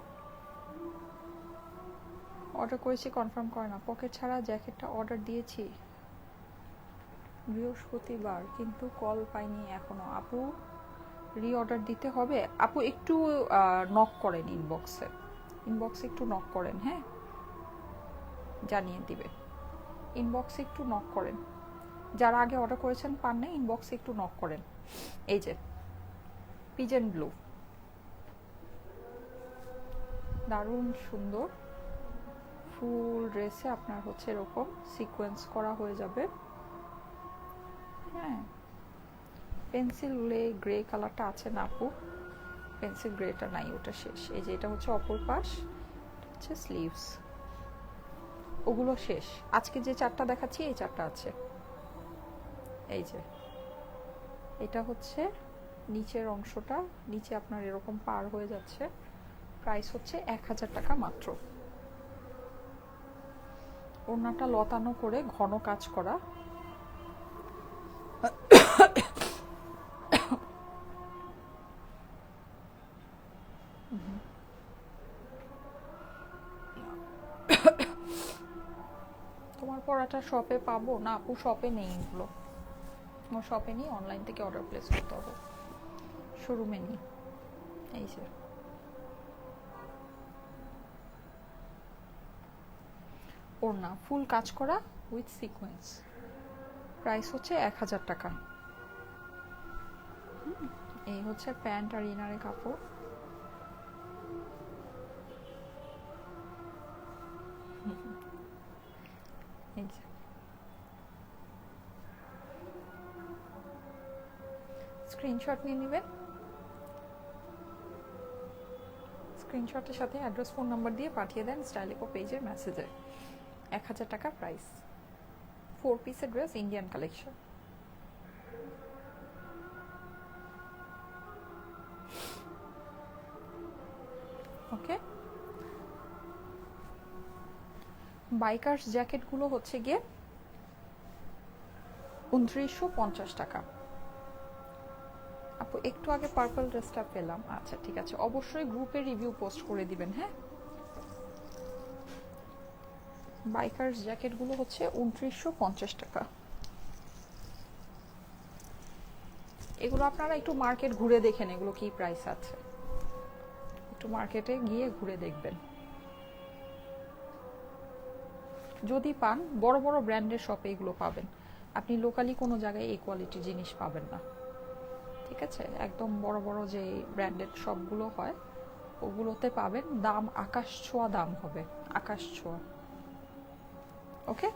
অর্ডার করেছি কনফার্ম করে না, পকেট ছাড়া জ্যাকেটটা অর্ডার দিয়েছি বৃহস্পতিবার, কিন্তু কল পাইনি এখনো। আপু রিঅর্ডার দিতে হবে। আপু একটু নক করেন ইনবক্সে একটু নক করেন, হ্যাঁ জানিয়ে দিবে। ইনবক্সে একটু নক করেন, যারা আগে অর্ডার করেছেন পান না, ইনবক্সে একটু নক করেন। এই যে পিজেন ব্লু, দারুণ সুন্দর। ফুল ড্রেসে আপনার হচ্ছে এরকম সিকোয়েন্স করা হয়ে যাবে। হ্যাঁ পেন্সিল গ্রে কালারটা আছে না আপু, পেন্সিল গ্রেটা নাই, ওটা শেষ। এই যে এটা হচ্ছে অপর পাশ, হচ্ছে স্লিভস, ওগুলো শেষ। আজকে যে চারটা দেখাচ্ছি এই চারটা আছে। এই যে এটা হচ্ছে নিচের অংশটা, নিচে আপনার এরকম পার হয়ে যাচ্ছে। প্রাইস হচ্ছে 1000 টাকা মাত্র। ওড়নাটা লতানো করে ঘন কাজ করা। তোমার পরাটা শপে পাবো না আপু? শপে নেই এগুলো, আমার শপে নেই, অনলাইন থেকে অর্ডার প্লেস করতে হবে, শোরুমে নেই। এই যে ওড়না ফুল কাজ করা উইথ সিকোয়েন্স, প্রাইস হচ্ছে 1000 টাকা। এই হচ্ছে প্যান্ট আর ইনারের কাপড়। এই যে স্ক্রিনশট নিয়ে নেবেন, স্ক্রিনশটের সাথে অ্যাড্রেস ফোন নাম্বার দিয়ে পাঠিয়ে দেন স্টাইলিকো পেজের মেসেজে। 1000 টাকা প্রাইস, 4 পিসের ড্রেস, ইন্ডিয়ান কালেকশন। ওকে, বাইকার্স জ্যাকেটগুলো হচ্ছে গিয়ে 2950 টাকা। আপু একটু আগে পার্পল ড্রেসটা পেলাম, আচ্ছা ঠিক আছে, অবশ্যই গ্রুপে রিভিউ পোস্ট করে দিবেন। হ্যাঁ বাইকার্স জ্যাকেটগুলো হচ্ছে 2950 টাকা। এগুলো আপনারা একটু মার্কেট ঘুরে দেখেন এগুলো কি প্রাইস আছে, একটু মার্কেটে গিয়ে ঘুরে দেখবেন। যদি পান বড় বড় ব্র্যান্ডের শপে এগুলো পাবেন, আপনি লোকালি কোনো জায়গায় এই কোয়ালিটির জিনিস পাবেন না। ঠিক আছে, একদম বড় বড় যে ব্র্যান্ডেড শপগুলো হয় ওগুলোতে পাবেন, দাম আকাশ ছোঁয়া দাম হবে, আকাশ ছোঁয়া। ওকে,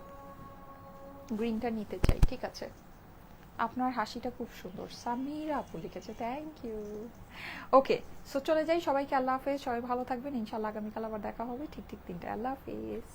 গ্রিনটা নিতে চাই, ঠিক আছে। আপনার হাসিটা খুব সুন্দর, সামিরা আপু লিখেছে, থ্যাংক ইউ। ওকে সো চলে যাই, সবাইকে আল্লাহ হাফেজ, সবাই ভালো থাকবেন, ইনশাআল্লাহ আগামীকাল আবার দেখা হবে ঠিক 3টায়। আল্লাহ হাফেজ।